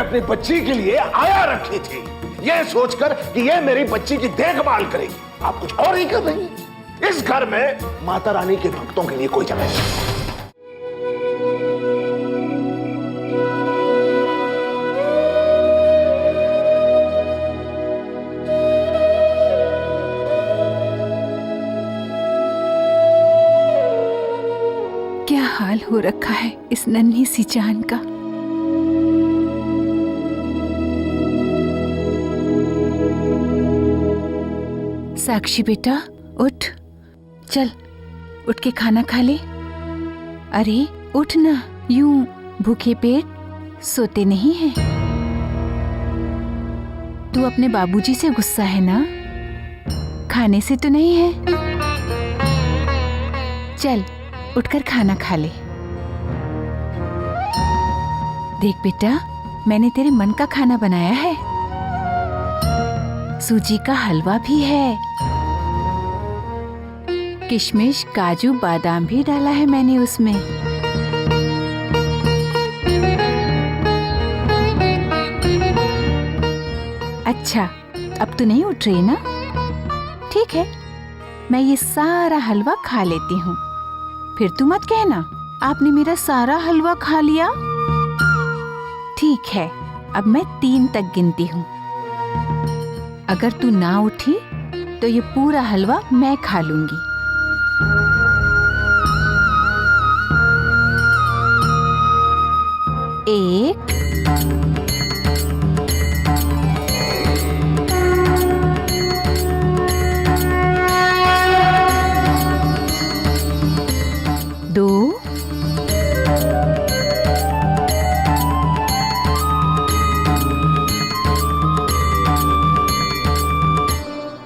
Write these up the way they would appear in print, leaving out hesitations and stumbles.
अपनी बच्ची के लिए आया रखी थी, ये सोचकर कि ये मेरी बच्ची की देखभाल करेगी। आप कुछ और ही कर रही हैं। इस घर में माता रानी के भक्तों के लिए कोई जगह नहीं। क्या हाल हो रखा है इस नन्ही सी जान का। साक्षी बेटा उठ, चल उठ के खाना खा ले। अरे उठ ना, यूं भूखे पेट सोते नहीं है। तू अपने बाबूजी से गुस्सा है ना, खाने से तो नहीं है। चल उठकर खाना खा ले। देख बेटा, मैंने तेरे मन का खाना बनाया है। सूजी का हलवा भी है, किशमिश काजू बादाम भी डाला है मैंने उसमें। अच्छा, अब तो नहीं उठ रही ना? ठीक है, मैं ये सारा हलवा खा लेती हूँ। फिर तू मत कहना आपने मेरा सारा हलवा खा लिया। ठीक है, अब मैं 3 तक गिनती हूँ। अगर तू ना उठी तो ये पूरा हलवा मैं खा लूंगी। 1 2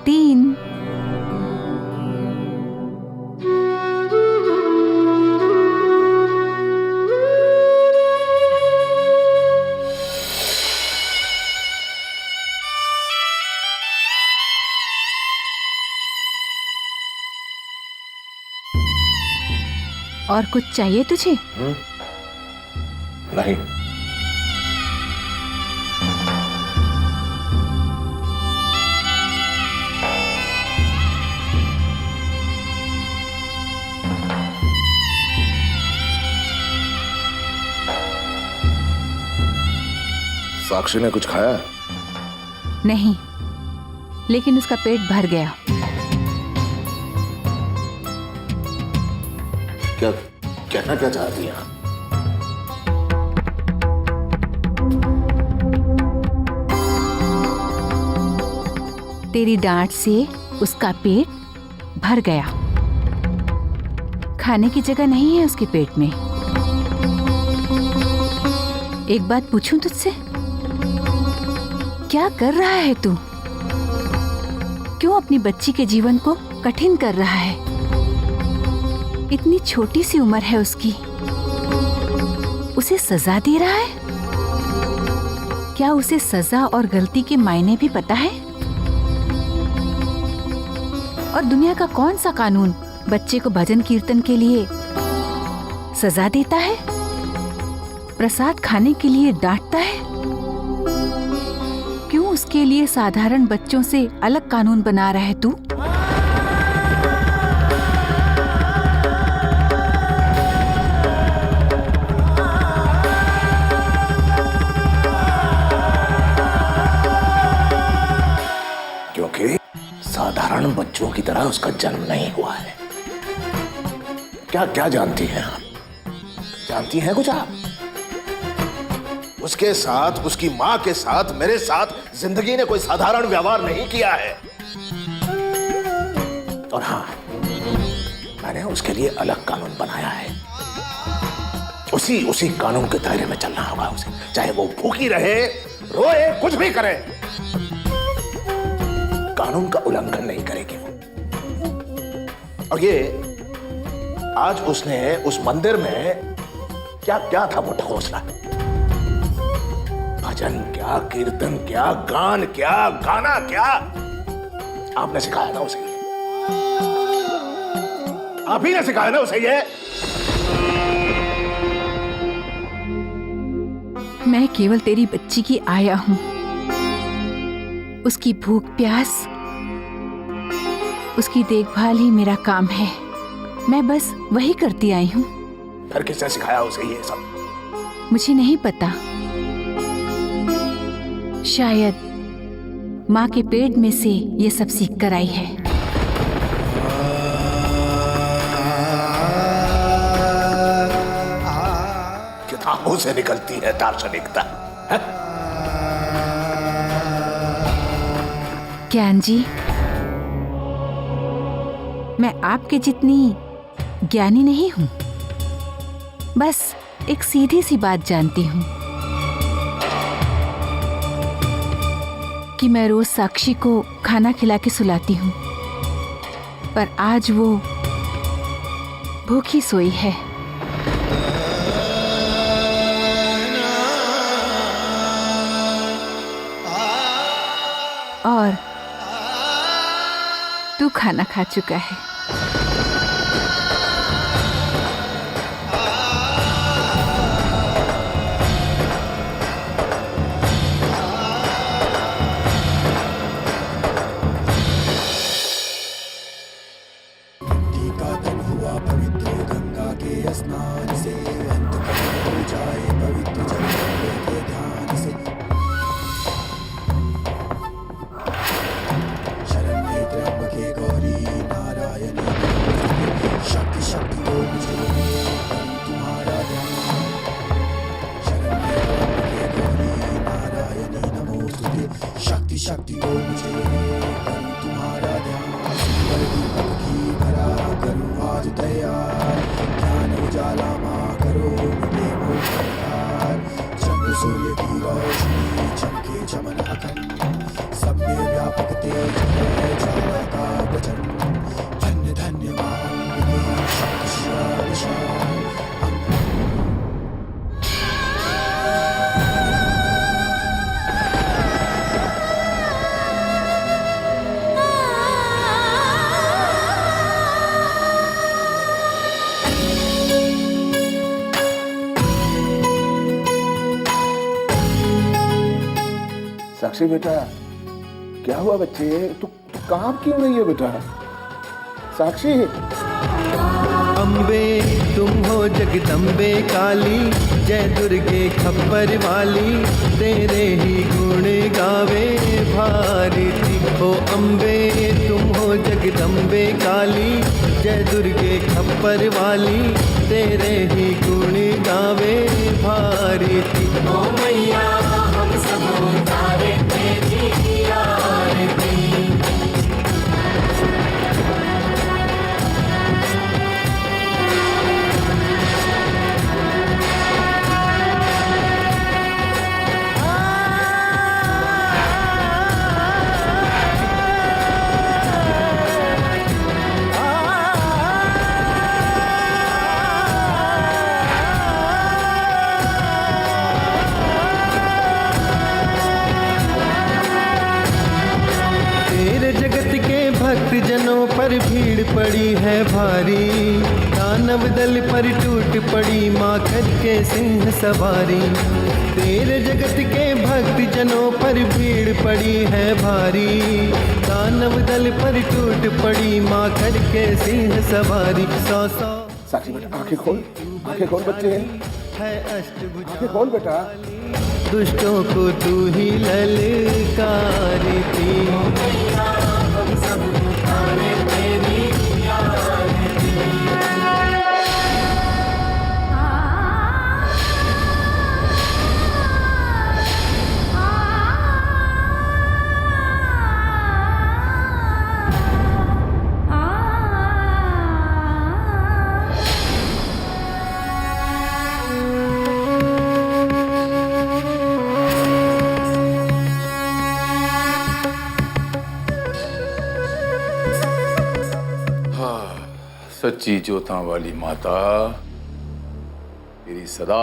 3 और कुछ चाहिए तुझे? नहीं। साक्षी ने कुछ खाया? नहीं, लेकिन उसका पेट भर गया। क्या कहना क्या चाहती हैं आप? तेरी डांट से उसका पेट भर गया। खाने की जगह नहीं है उसके पेट में। एक बात पूछूं तुझसे, क्या कर रहा है तू? क्यों अपनी बच्ची के जीवन को कठिन कर रहा है? इतनी छोटी सी उम्र है उसकी, उसे सजा दे रहा है? क्या उसे सजा और गलती के मायने भी पता है? और दुनिया का कौन सा कानून बच्चे को भजन कीर्तन के लिए सजा देता है, प्रसाद खाने के लिए डांटता है? क्यों उसके लिए साधारण बच्चों से अलग कानून बना रहा है तू? क्योंकि साधारण बच्चों की तरह उसका जन्म नहीं हुआ है। क्या क्या जानती हैं आप? जानती हैं कुछ आप? उसके साथ, उसकी मां के साथ, मेरे साथ जिंदगी ने कोई साधारण व्यवहार नहीं किया है। और हां, मैंने उसके लिए अलग कानून बनाया है। उसी कानून के दायरे में चलना होगा उसे, चाहे वो भूखी रहे, रोए, कुछ भी करे, कानून का उल्लंघन नहीं करेगी वो। और ये आज उसने उस मंदिर में क्या क्या था वो ढकोसला? भजन क्या, कीर्तन क्या, गान क्या, गाना क्या? आपने सिखाया ना उसे ये? आप ही ने सिखाया ना उसे ये? मैं केवल तेरी बच्ची की आया हूँ। उसकी भूख प्यास, उसकी देखभाल ही मेरा काम है। मैं बस वही करती आई हूँ। फिर किसने सिखाया उसे ये सब? मुझे नहीं पता, शायद माँ के पेट में से ये सब सीख कर आई है। किताबों से निकलती है दार्शनिकता। ज्ञान जी, मैं आपके जितनी ज्ञानी नहीं हूं, बस एक सीधी सी बात जानती हूं कि मैं रोज साक्षी को खाना खिला के सुलाती हूं, पर आज वो भूखी सोई है। और तू खाना खा चुका है। शक्ति को मुझे करूं तुम्हारा ध्यान, पर दीपक की भरा करूं आज तैयार, ज्ञान उजाला मां करो मुझे मोहकार, चंद्र सूर्य की रोशनी चमके चमन अखंड, सब में व्यापक तेज है ज्वाला का वचन, धन्य धन्य मां अम्बिके शक्ति विशाल। साक्षी बेटा, क्या हुआ बच्चे? तू कहाँ क्यों रही है बेटा? साक्षी। अम्बे तुम हो जगदम्बे काली, जय दुर्गे खप्पर वाली, तेरे ही गुण गावे भारती। हो अम्बे तुम हो जगदम्बे काली, जय दुर्गे खप्पर वाली, तेरे ही गुण गावे भारती। ओ मैया हम सब उतारे तेरी आरती। जनों पर भीड़ पड़ी है भारी, दानव दल पर टूट पड़ी माँ करके सिंह सवारी। तेरे जगत के भक्त जनों पर भीड़ पड़ी है भारी, दानव दल पर टूट पड़ी माँ करके सिंह सवारी। सौ सौ साक्षी बेटा, आंखें खोल बच्चे, है अष्टभुज, आंखें खोल बेटा। दुष्टों को तू ही ललकारी थी। सच्ची जोतां वाली माता तेरी सदा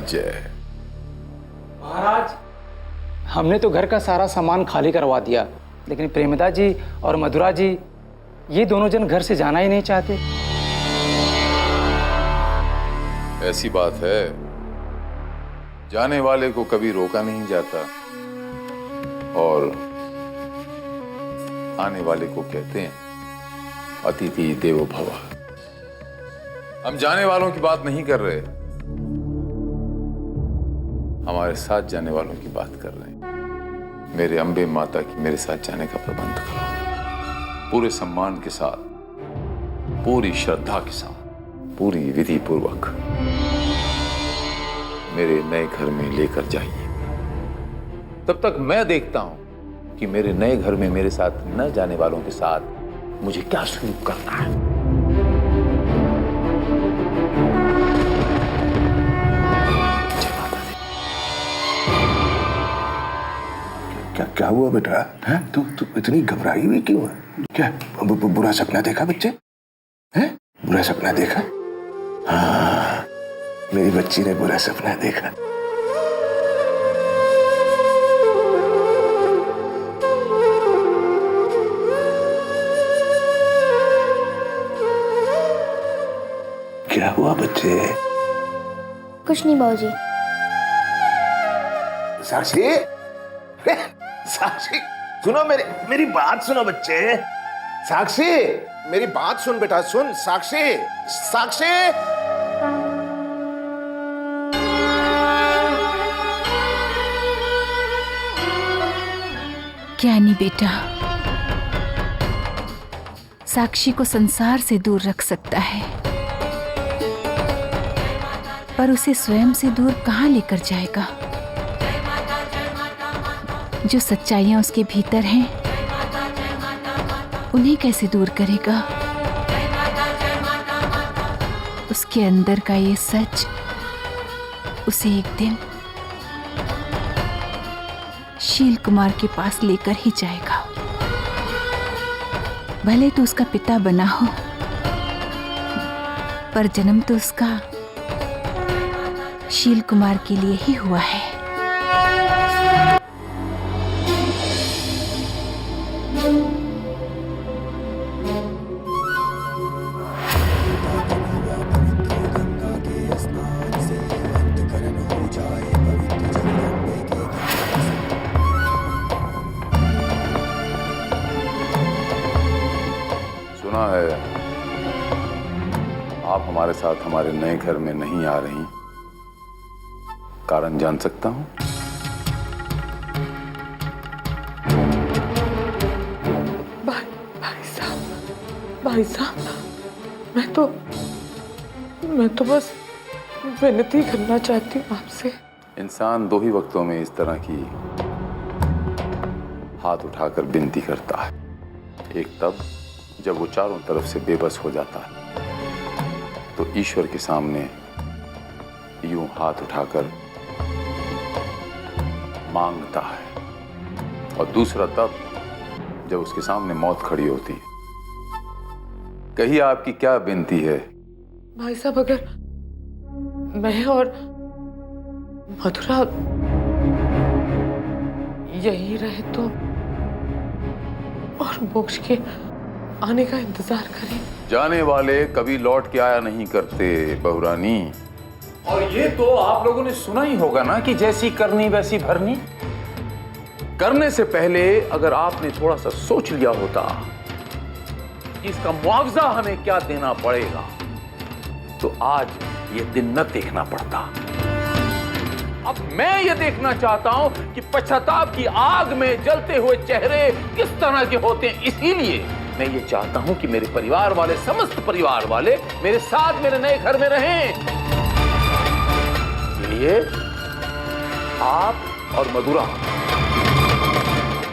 जय। महाराज, हमने तो घर का सारा सामान खाली करवा दिया, लेकिन प्रेमदा जी और मधुरा जी ये दोनों जन घर से जाना ही नहीं चाहते। ऐसी बात है जाने वाले को कभी रोका नहीं जाता और आने वाले को कहते हैं अतिथि देवो भव। हम जाने वालों की बात नहीं कर रहे, हमारे साथ जाने वालों की बात कर रहे हैं। मेरे अंबे माता की मेरे साथ जाने का प्रबंध करो, पूरे सम्मान के साथ, पूरी श्रद्धा के साथ, पूरी विधि पूर्वक मेरे नए घर में लेकर जाइए। तब तक मैं देखता हूं कि मेरे नए घर में मेरे साथ न जाने वालों के साथ मुझे क्या सलूक करना है। क्या हुआ बेटा? हैं? तू इतनी घबराई हुई क्यों है? क्या बुरा सपना देखा बच्चे? हैं? बुरा सपना देखा? हाँ, मेरी बच्ची ने बुरा सपना देखा। क्या हुआ बच्चे? कुछ नहीं बाबूजी। साक्षी, साक्षी सुनो, मेरी बात सुनो बच्चे। साक्षी मेरी बात सुन बेटा, सुन। साक्षी, साक्षी ज्ञानी बेटा, साक्षी को संसार से दूर रख सकता है, पर उसे स्वयं से दूर कहां लेकर जाएगा? जो सच्चाइयां उसके भीतर हैं, उन्हें कैसे दूर करेगा? उसके अंदर का ये सच उसे एक दिन शील कुमार के पास लेकर ही जाएगा। भले तो उसका पिता बना हो, पर जन्म तो उसका शील कुमार के लिए ही हुआ है। सुना है आप हमारे साथ हमारे नए घर में नहीं आ रही, कारण जान सकता हूं? भाई साहब, मैं तो बस विनती करना चाहती हूँ आपसे। इंसान दो ही वक्तों में इस तरह की हाथ उठाकर विनती करता है। एक तब जब वो चारों तरफ से बेबस हो जाता है तो ईश्वर के सामने यूं हाथ उठाकर मांगता है, और दूसरा तब जब उसके सामने मौत खड़ी होती है। कहिए आपकी क्या विनती है? भाई साहब, अगर मैं और मधुरा यही रहे तो, और मोक्ष के आने का इंतजार करें। जाने वाले कभी लौट के आया नहीं करते बहुरानी। और ये तो आप लोगों ने सुना ही होगा ना कि जैसी करनी वैसी भरनी। करने से पहले अगर आपने थोड़ा सा सोच लिया होता कि इसका मुआवजा हमें क्या देना पड़ेगा, तो आज ये दिन न देखना पड़ता। अब मैं ये देखना चाहता हूं कि पश्चाताप की आग में जलते हुए चेहरे किस तरह के होते हैं। इसीलिए मैं ये चाहता हूं कि मेरे परिवार वाले, समस्त परिवार वाले मेरे साथ मेरे नए घर में रहें। इसलिए आप और मधुरा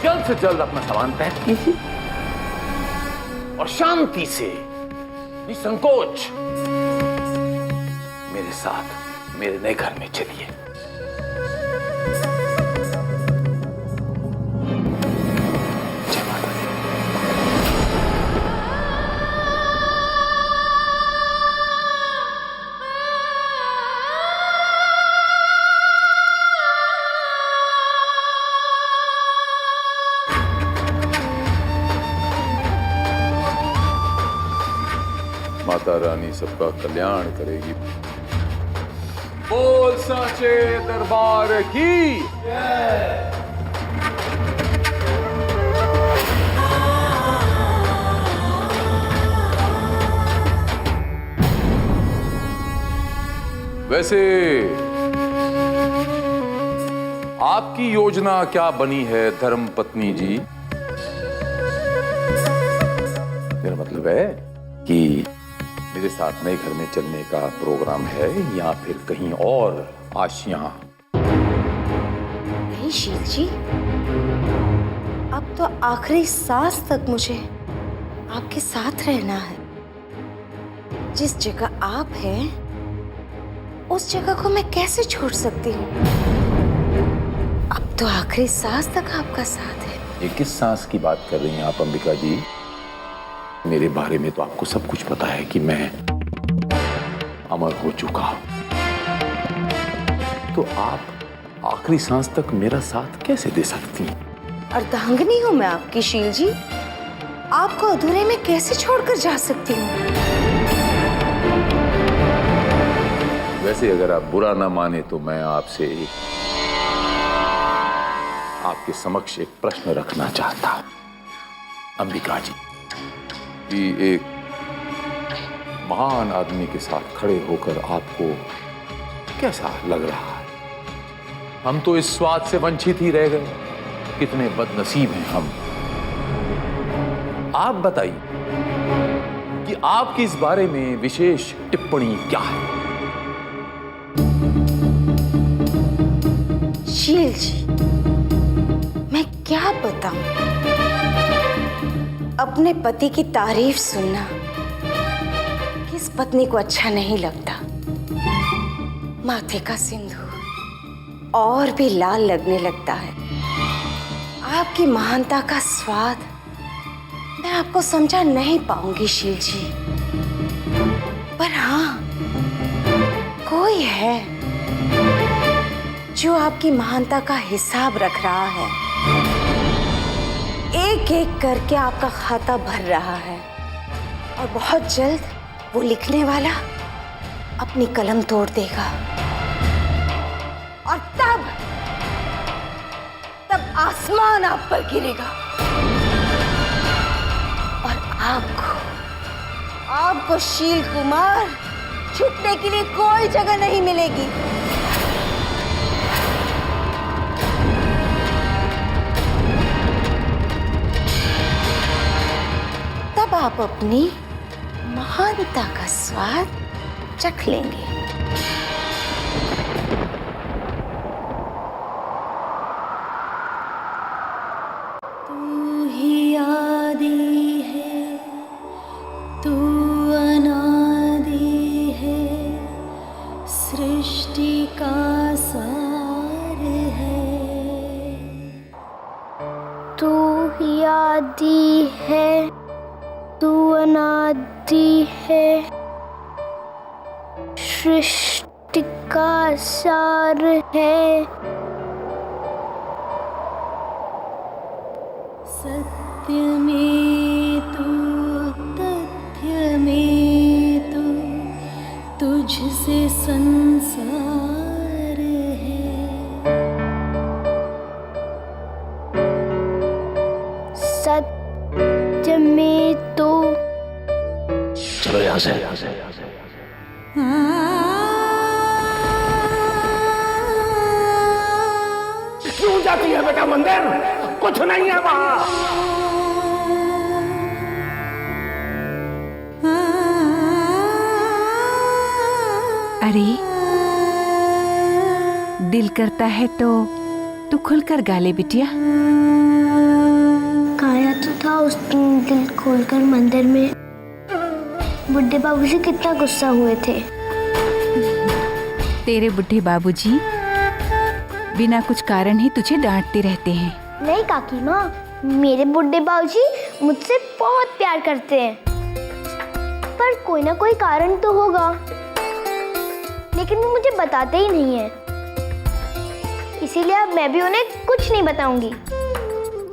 जल्द से जल्द अपना सामान पैक कीजिए और शांति से, निसंकोच मेरे साथ मेरे नए घर में चलिए। जय माता दी। माता रानी सबका कल्याण करेगी। बोल साचे दरबार की। वैसे आपकी योजना क्या बनी है धर्म पत्नी जी? मेरा मतलब है कि मेरे साथ नए घर में चलने का प्रोग्राम है या फिर कहीं और आशियां? नहीं शील जी, अब तो आखिरी सांस तक मुझे आपके साथ रहना है। जिस जगह आप हैं उस जगह को मैं कैसे छोड़ सकती हूँ? अब तो आखिरी सांस तक आपका साथ है। ये किस सांस की बात कर रही हैं आप अंबिका जी? मेरे बारे में तो आपको सब कुछ पता है कि मैं अमर हो चुका हूं, तो आप आखिरी सांस तक मेरा साथ कैसे दे सकती हैं? अर्धांगिनी हूँ मैं आपकी शील जी, आपको अधूरे में कैसे छोड़कर जा सकती हूँ? वैसे अगर आप बुरा ना माने तो मैं आपसे आपके समक्ष एक प्रश्न रखना चाहता हूं अंबिका जी, कि एक महान आदमी के साथ खड़े होकर आपको कैसा लग रहा है? हम तो इस स्वाद से वंचित ही रह गए, कितने बदनसीब हैं हम। आप बताइए कि आपकी इस बारे में विशेष टिप्पणी क्या है? शील जी, मैं क्या बताऊं? अपने पति की तारीफ सुनना किस पत्नी को अच्छा नहीं लगता। माथे का सिंदूर और भी लाल लगने लगता है। आपकी महानता का स्वाद मैं आपको समझा नहीं पाऊंगी शील जी, पर हाँ, कोई है जो आपकी महानता का हिसाब रख रहा है। एक एक करके आपका खाता भर रहा है और बहुत जल्द वो लिखने वाला अपनी कलम तोड़ देगा और तब आसमान आप पर गिरेगा और आपको शील कुमार छुपने के लिए कोई जगह नहीं मिलेगी। तब आप अपनी महानता का स्वाद चख लेंगे। तू ही आदि है, तू अनादि है, सृष्टि का सार है। तू ही आदि है, तू अनादि है, सृष्टि का सार है। सत्य में तू, तथ्य में तू, तुझसे संसार है। सत्य में तू, चलो यहाँ से। क्यों जाती है बेटा मंदिर? कुछ नहीं है वहां। अरे दिल करता है तो तू खुलकर गा ले बिटिया। गाया तो था उस दिन दिल खोलकर मंदिर में। बुड्ढे बाबूजी कितना गुस्सा हुए थे। तेरे बुढ़े बाबूजी बिना कुछ कारण ही तुझे डांटते रहते हैं। नहीं काकी माँ, मेरे बुड्ढे बाबूजी मुझसे बहुत प्यार करते हैं, पर कोई ना कोई कारण तो होगा, लेकिन वो मुझे बताते ही नहीं है। इसीलिए अब मैं भी उन्हें कुछ नहीं बताऊंगी।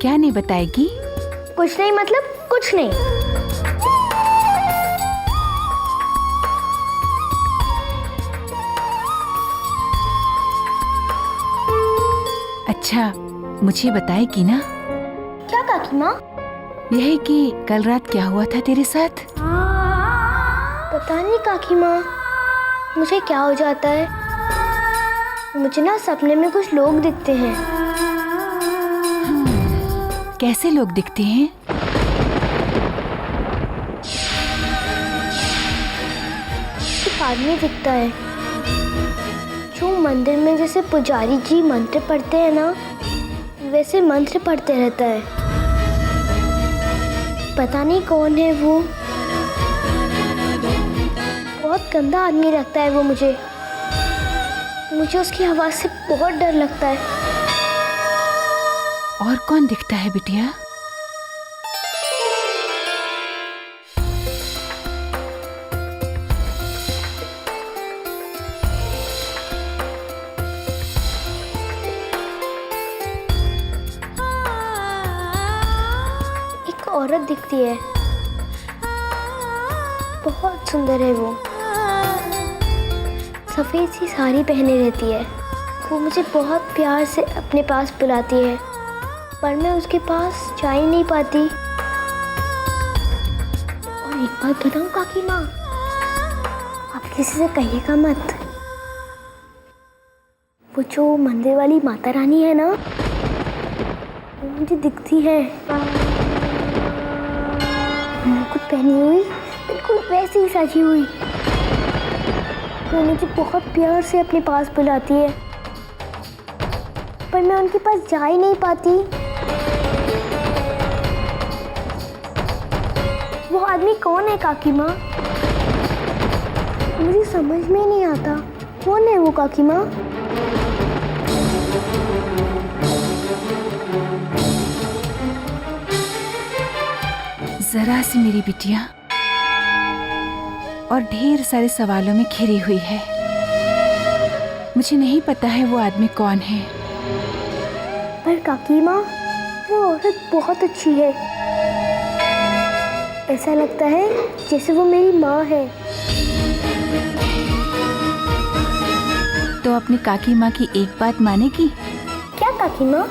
क्या नहीं बताएगी? कुछ नहीं मतलब कुछ नहीं। अच्छा मुझे बताएगी ना क्या काकी माँ? यह कि कल रात क्या हुआ था तेरे साथ? पता नहीं काकी माँ, मुझे क्या हो जाता है। मुझे ना सपने में कुछ लोग दिखते हैं। कैसे लोग दिखते हैं? एक आदमी दिखता है जो मंदिर में जैसे पुजारी जी मंत्र पढ़ते हैं ना, वैसे मंत्र पढ़ते रहता है। पता नहीं कौन है वो। बहुत गंदा आदमी लगता है वो मुझे उसकी आवाज से बहुत डर लगता है। और कौन दिखता है बिटिया? एक औरत दिखती है, बहुत सुंदर है वो। सफेद सी साड़ी पहने रहती है। वो मुझे बहुत प्यार से अपने पास बुलाती है, पर मैं उसके पास जा ही नहीं पाती। और एक बात बताऊं काकी माँ, आप किसी से कहिएगा मत। वो जो मंदिर वाली माता रानी है ना, वो मुझे दिखती है। मुकुट पहनी हुई, बिल्कुल वैसी ही सजी हुई। वो मुझे बहुत प्यार से अपने पास बुलाती है, पर मैं उनके पास जा ही नहीं पाती। वो आदमी कौन है काकी माँ? मुझे समझ में नहीं आता। कौन है वो काकी माँ? जरा सी मेरी बिटिया और ढेर सारे सवालों में घिरी हुई है। मुझे नहीं पता है वो आदमी कौन है। पर काकी माँ, वो औरत बहुत अच्छी है। ऐसा लगता है जैसे वो मेरी माँ है। तो अपनी काकी माँ की एक बात मानेगी? क्या काकी माँ?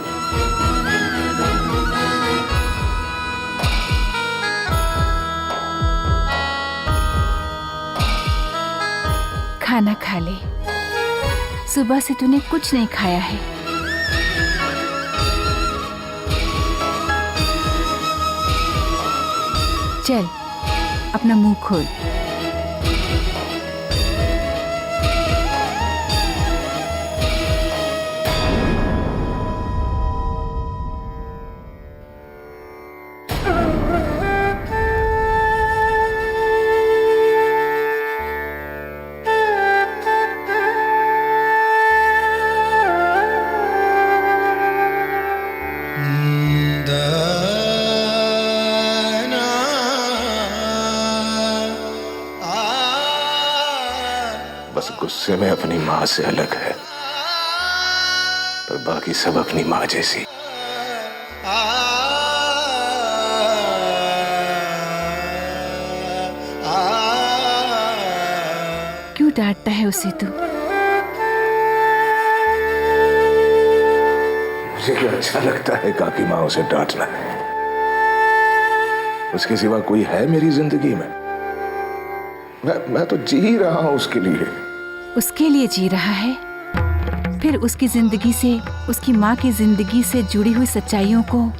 खाना खा ले। सुबह से तूने कुछ नहीं खाया है। चल अपना मुंह खोल। बस गुस्से में अपनी माँ से अलग है, पर बाकी सब अपनी माँ जैसी। क्यों डांटता है उसे तू? मुझे क्या अच्छा लगता है काकी माँ उसे डांटना। उसके सिवा कोई है मेरी जिंदगी में? मैं तो जी ही रहा हूं उसके लिए। उसके लिए जी रहा है? फिर उसकी जिंदगी से, उसकी माँ की जिंदगी से जुड़ी हुई सच्चाइयों को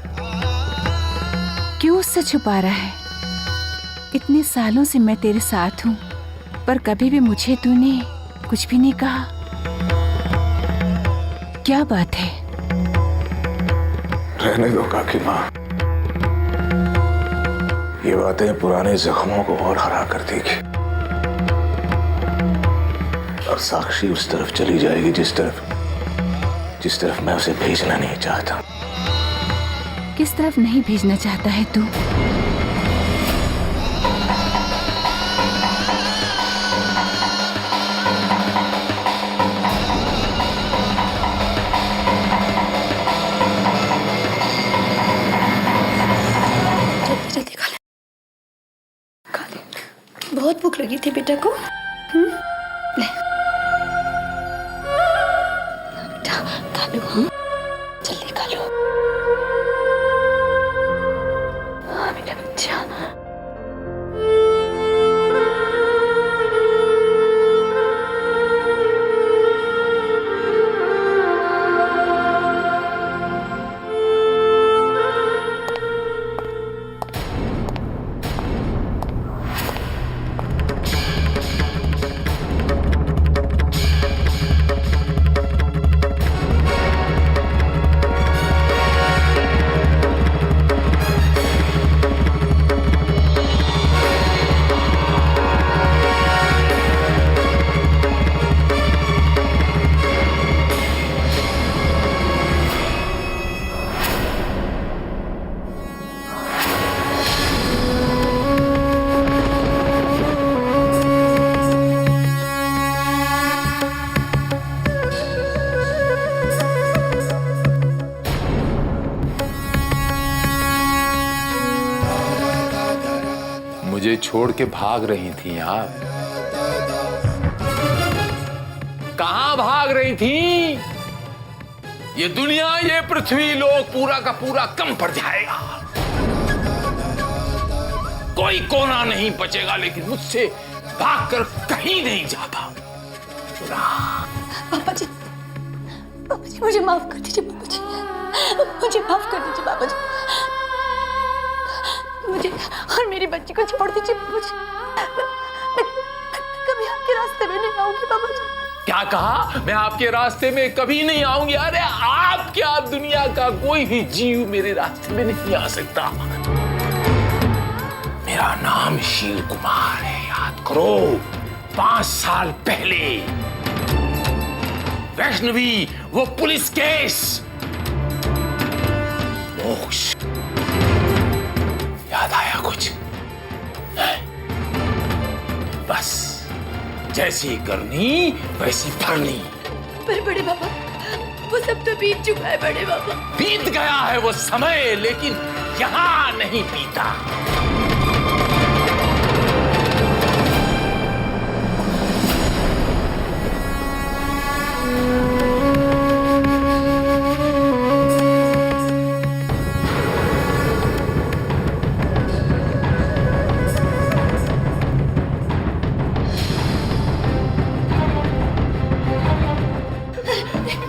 क्यों उससे छुपा रहा है? इतने सालों से मैं तेरे साथ हूँ, पर कभी भी मुझे तूने कुछ भी नहीं कहा। क्या बात है? रहने दो काकी माँ, ये बातें पुराने जख्मों को और हरा कर देगी। और साक्षी उस तरफ चली जाएगी जिस तरफ मैं उसे भेजना नहीं चाहता। किस तरफ नहीं भेजना चाहता है तू? जल्दी खा ले। बहुत भूख लगी थी बेटा को। ले बेटा खा लो। हाँ मुझे छोड़ के भाग रही थी आप। कहां भाग रही थी? ये दुनिया, ये पृथ्वी लोक पूरा का पूरा कम पड़ जाएगा, कोई कोना नहीं बचेगा, लेकिन मुझसे भागकर कहीं नहीं जाता। पापा जी मुझे माफ कर दीजिए पापा जी, मुझे माफ कर दीजिए पापा जी, मुझे और मेरी बच्ची को छोड़ दीजिए पापा जी। मैं कभी आपके रास्ते में नहीं आऊंगी पापा जी। क्या कहा? मैं आपके रास्ते में कभी नहीं आऊंगी? अरे आप क्या, दुनिया का कोई भी जीव मेरे रास्ते में नहीं आ सकता। मेरा नाम शील कुमार है, याद करो। 5 साल पहले वैष्णवी, वो पुलिस केस, मोक्ष, याद आया कुछ? बस जैसी करनी वैसी भरनी। पर बड़े पापा, वो सब तो बीत चुका है बड़े पापा। बीत गया है वो समय, लेकिन यहां नहीं बीता।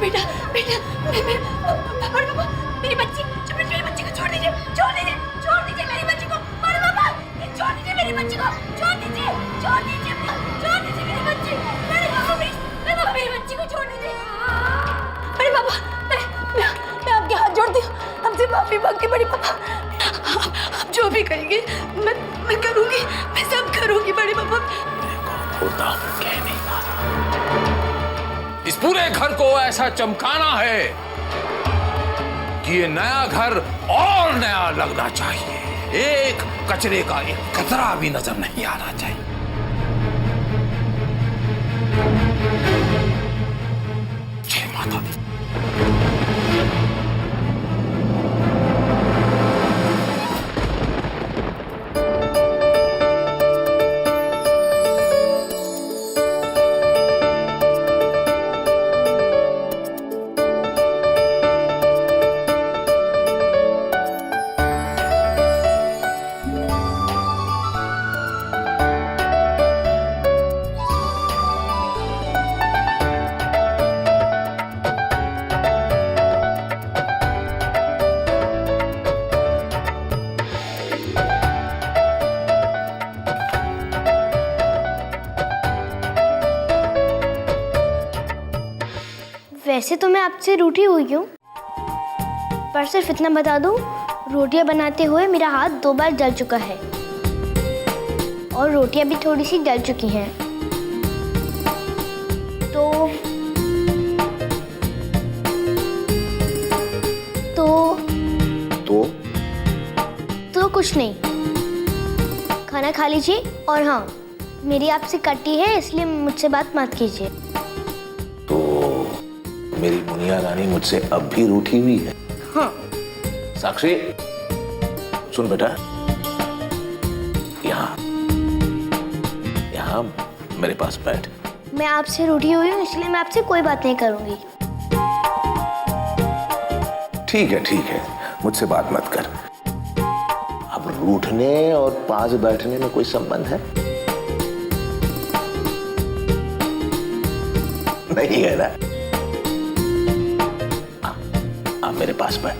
बेटा बेटा बड़े पापा, मेरी बच्ची को छोड़ दीजिए, छोड़ दीजिए मेरी बच्ची को। बड़े पापा, छोड़ दीजिए मेरी बच्ची को, छोड़ दीजिए मेरी बच्ची। बड़े पापा मेरी बच्ची को छोड़ दीजिए। बड़े पापा, मैं आपके हाथ जोड़ती हूँ, हमसे माफी मांगती। बड़े पापा, आप जो भी कहेंगे मैं करूंगी, मैं सब करूंगी बड़े पापा। होता कह नहीं पाता। इस पूरे घर को ऐसा चमकाना है कि ये नया घर और नया लगना चाहिए। एक कचरे का एक कतरा भी नजर नहीं आना चाहिए। जय माता दी। वैसे तो मैं आपसे रूठी हुई हूँ, पर सिर्फ इतना बता दूँ, रोटियां बनाते हुए मेरा हाथ 2 बार जल चुका है और रोटियां भी थोड़ी सी जल चुकी हैं। तो कुछ नहीं, खाना खा लीजिए। और हाँ, मेरी आपसे कटी है, इसलिए मुझसे बात मत कीजिए। तो मेरी मुनिया रानी मुझसे अब भी रूठी हुई है? हाँ। साक्षी, सुन बेटा, यहाँ मेरे पास बैठ। मैं आपसे रूठी हुई हूँ, इसलिए मैं आपसे कोई बात नहीं करूंगी। ठीक है, मुझसे बात मत कर। अब रूठने और पास बैठने में कोई संबंध है? नहीं है ना? आ मेरे पास बैठ।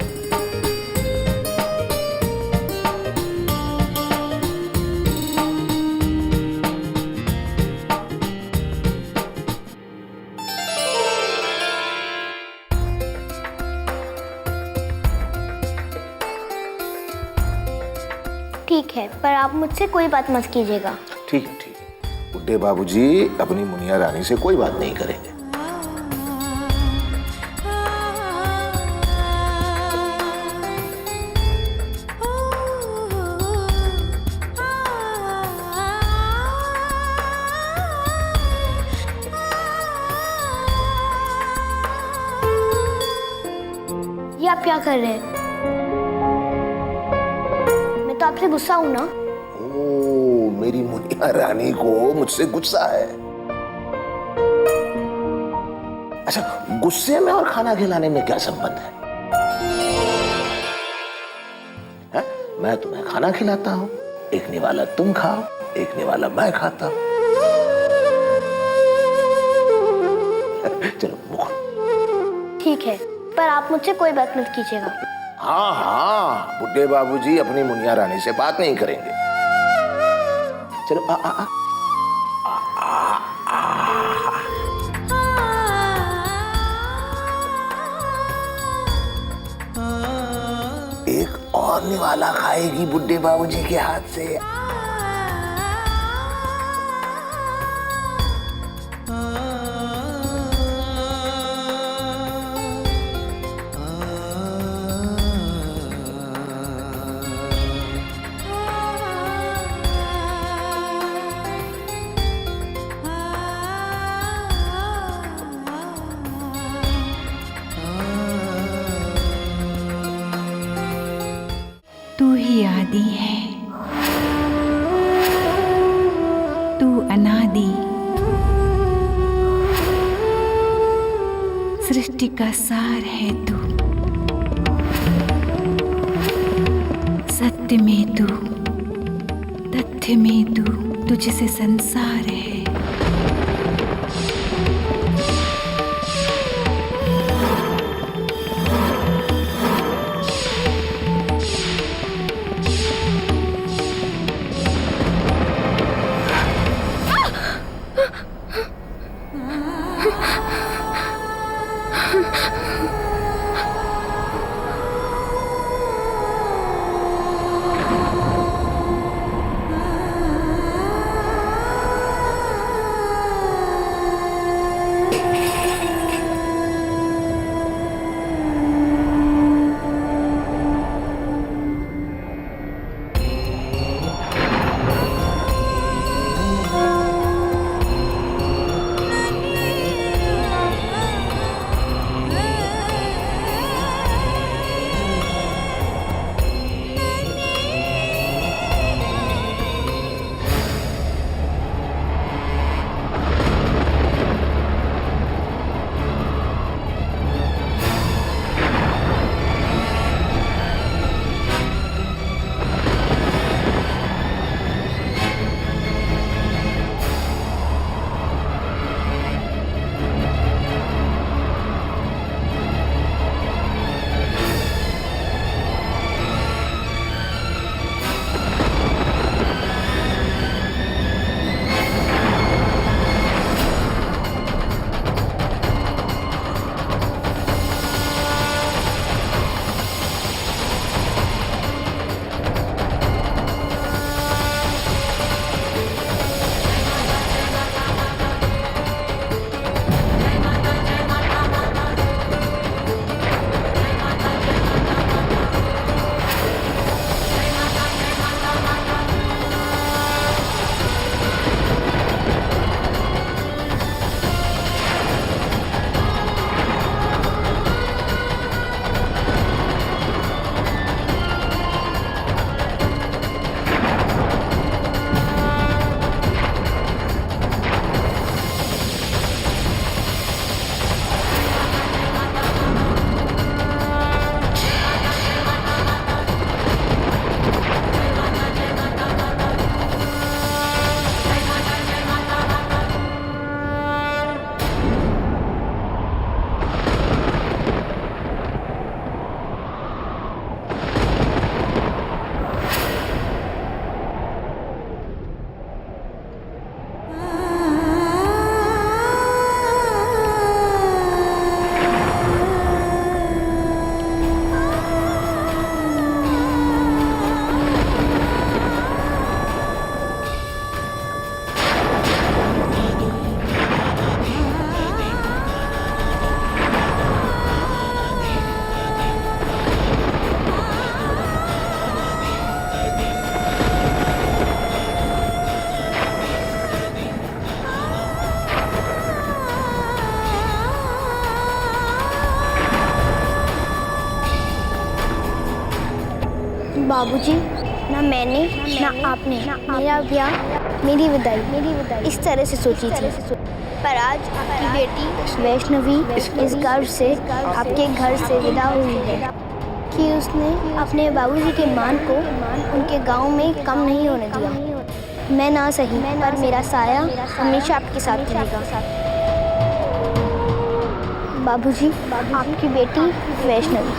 ठीक है, पर आप मुझसे कोई बात मत कीजिएगा। ठीक है। बुड्ढे बाबूजी अपनी मुनिया रानी से कोई बात नहीं करेंगे। ये आप क्या कर रहे हैं? मैं तो आपसे गुस्सा हूं ना। ओ, मेरी मुनिया रानी को मुझसे गुस्सा है। अच्छा, गुस्से में और खाना खिलाने में क्या संबंध है? मैं तुम्हें खाना खिलाता हूं, एक निवाला तुम खाओ, एक निवाला मैं खाता हूं। चलो मुकुल। ठीक है, पर आप मुझसे कोई बात मत कीजिएगा। हाँ हाँ, बुड्ढे बाबूजी अपनी मुनिया रानी से बात नहीं करेंगे। चलो आ आ आ एक और निवाला खाएगी बुड्ढे बाबूजी के हाथ से। तू ही आदि है, तू अनादि, सृष्टि का सार है तू, सत्य में तू, तथ्य में तू, तुझसे संसार है। बाबूजी, ना मैंने ना आपने मेरा ब्याह मेरी विदाई इस तरह से सोची थी, पर आज आपकी बेटी वैष्णवी इस गर्व से आपके घर से विदा हुई है कि उसने अपने बाबूजी के मान को उनके गांव में कम नहीं होने दिया। मैं ना सही पर मेरा साया हमेशा आपके साथ रहेगा। बाबूजी, आपकी बेटी वैष्णवी।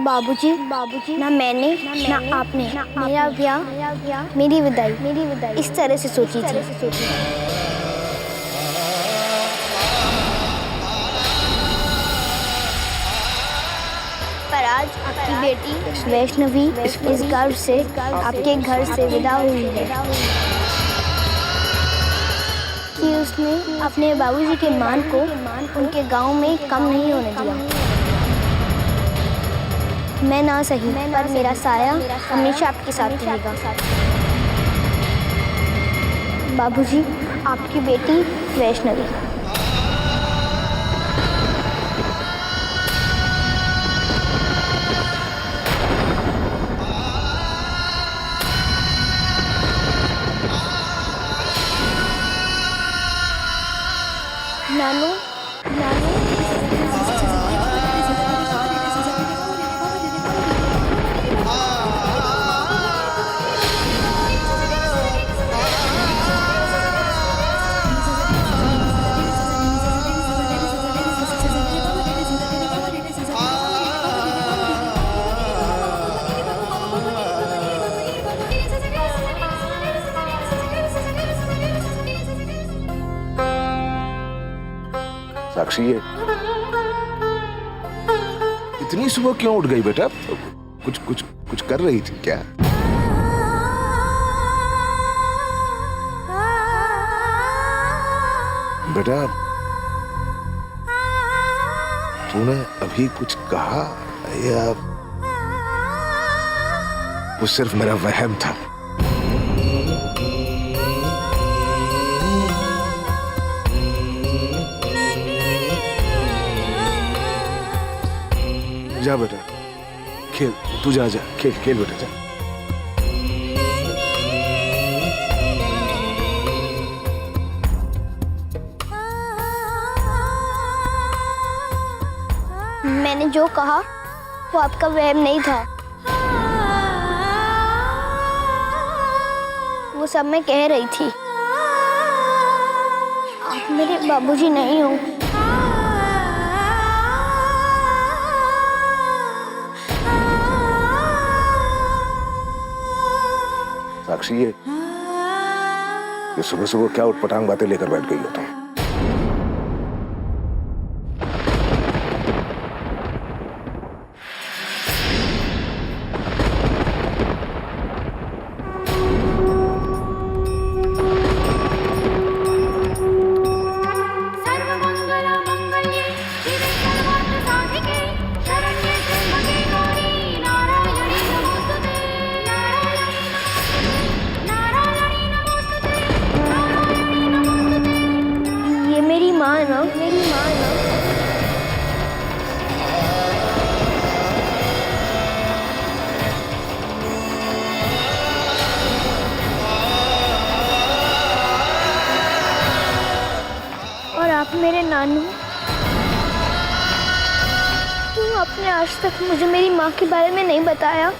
बाबूजी, ना मैंने ना आपने मेरा ब्याह मेरी विदाई इस तरह से सोची थी। पर आज आपकी बेटी वैष्णवी इस गर्व से आपके घर से विदा हुई है कि उसने अपने बाबूजी के मान को उनके गांव में कम नहीं होने दिया। मैं ना सही पर मेरा साया हमेशा आपके साथ रहेगा। बाबूजी, आपकी बेटी वैष्णवी। नानू, साक्षी, ये इतनी सुबह क्यों उठ गई बेटा? कुछ कर रही थी क्या? बेटा, तूने अभी कुछ कहा या वो सिर्फ मेरा वहम था? जा बेटा, खेल, तू जा खेल बेटा, जा। मैंने जो कहा वो आपका वहम नहीं था, वो सब मैं कह रही थी। आप मेरे बाबूजी नहीं हो। साक्षी, ये सुबह सुबह क्या उटपटांग बातें लेकर बैठ गई हो तुम? नानू, क्यों आपने आज तक मुझे मेरी माँ के बारे में नहीं बताया?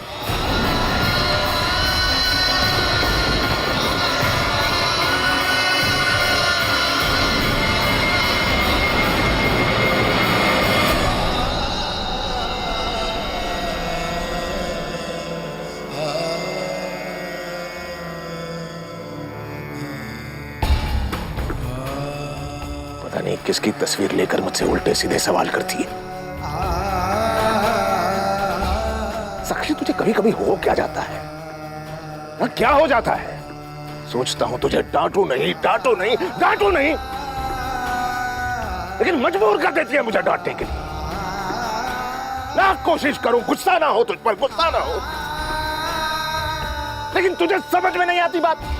पता नहीं किसकी तस्वीर लेकर मुझसे उल्टे सीधे सवाल करती है। साक्षी, तुझे कभी कभी हो क्या जाता है ना? क्या हो जाता है? सोचता हूं तुझे डांटू नहीं, लेकिन मजबूर कर देती है मुझे डांटने के लिए। लाख कोशिश करूं गुस्सा ना हो तुझ पर, गुस्सा ना हो, लेकिन तुझे समझ में नहीं आती बात।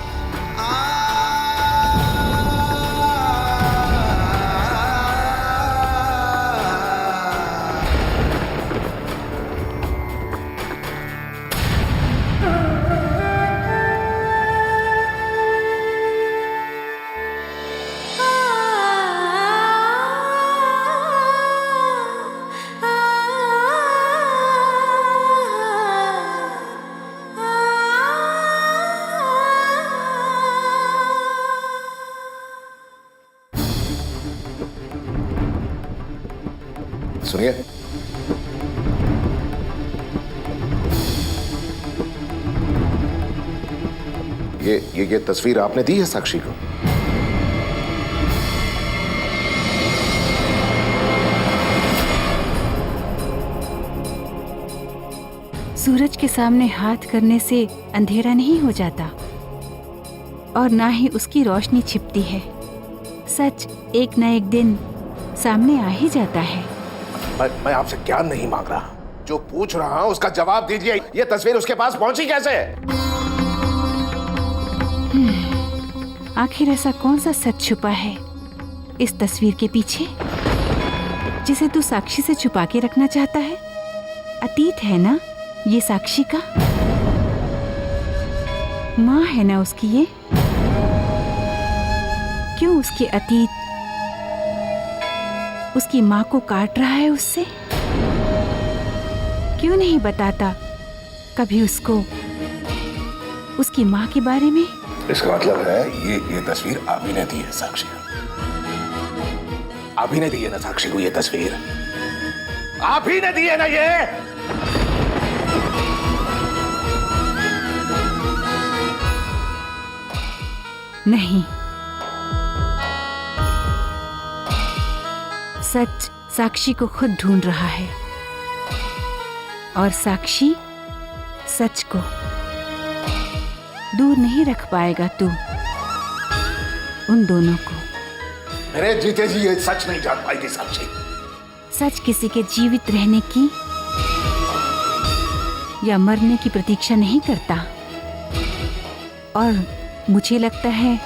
सुनिए, ये तस्वीर आपने दी है साक्षी को? सूरज के सामने हाथ करने से अंधेरा नहीं हो जाता और ना ही उसकी रोशनी छिपती है। सच एक न एक दिन सामने आ ही जाता है। मैं आपसे ज्ञान नहीं मांग रहा, जो पूछ रहा हूं उसका जवाब दीजिए। ये तस्वीर उसके पास पहुंची कैसे? आखिर ऐसा कौन सा सच छुपा है इस तस्वीर के पीछे, जिसे तू साक्षी से छुपा के रखना चाहता है? अतीत है ना ये साक्षी का? माँ है ना उसकी ये? क्यों उसके अतीत उसकी माँ को काट रहा है उससे? क्यों नहीं बताता कभी उसको उसकी माँ के बारे में? इसका मतलब है ये तस्वीर आप ही ने दी है साक्षी को? आप ही ने दी है ना साक्षी को ये तस्वीर? आप ही ने दी है ना ये? नहीं, सच साक्षी को खुद ढूंढ रहा है और साक्षी सच को दूर नहीं रख पाएगा तू उन दोनों को। मेरे जीते जी ये सच नहीं जान पाएगी साक्षी। सच किसी के जीवित रहने की या मरने की प्रतीक्षा नहीं करता, और मुझे लगता है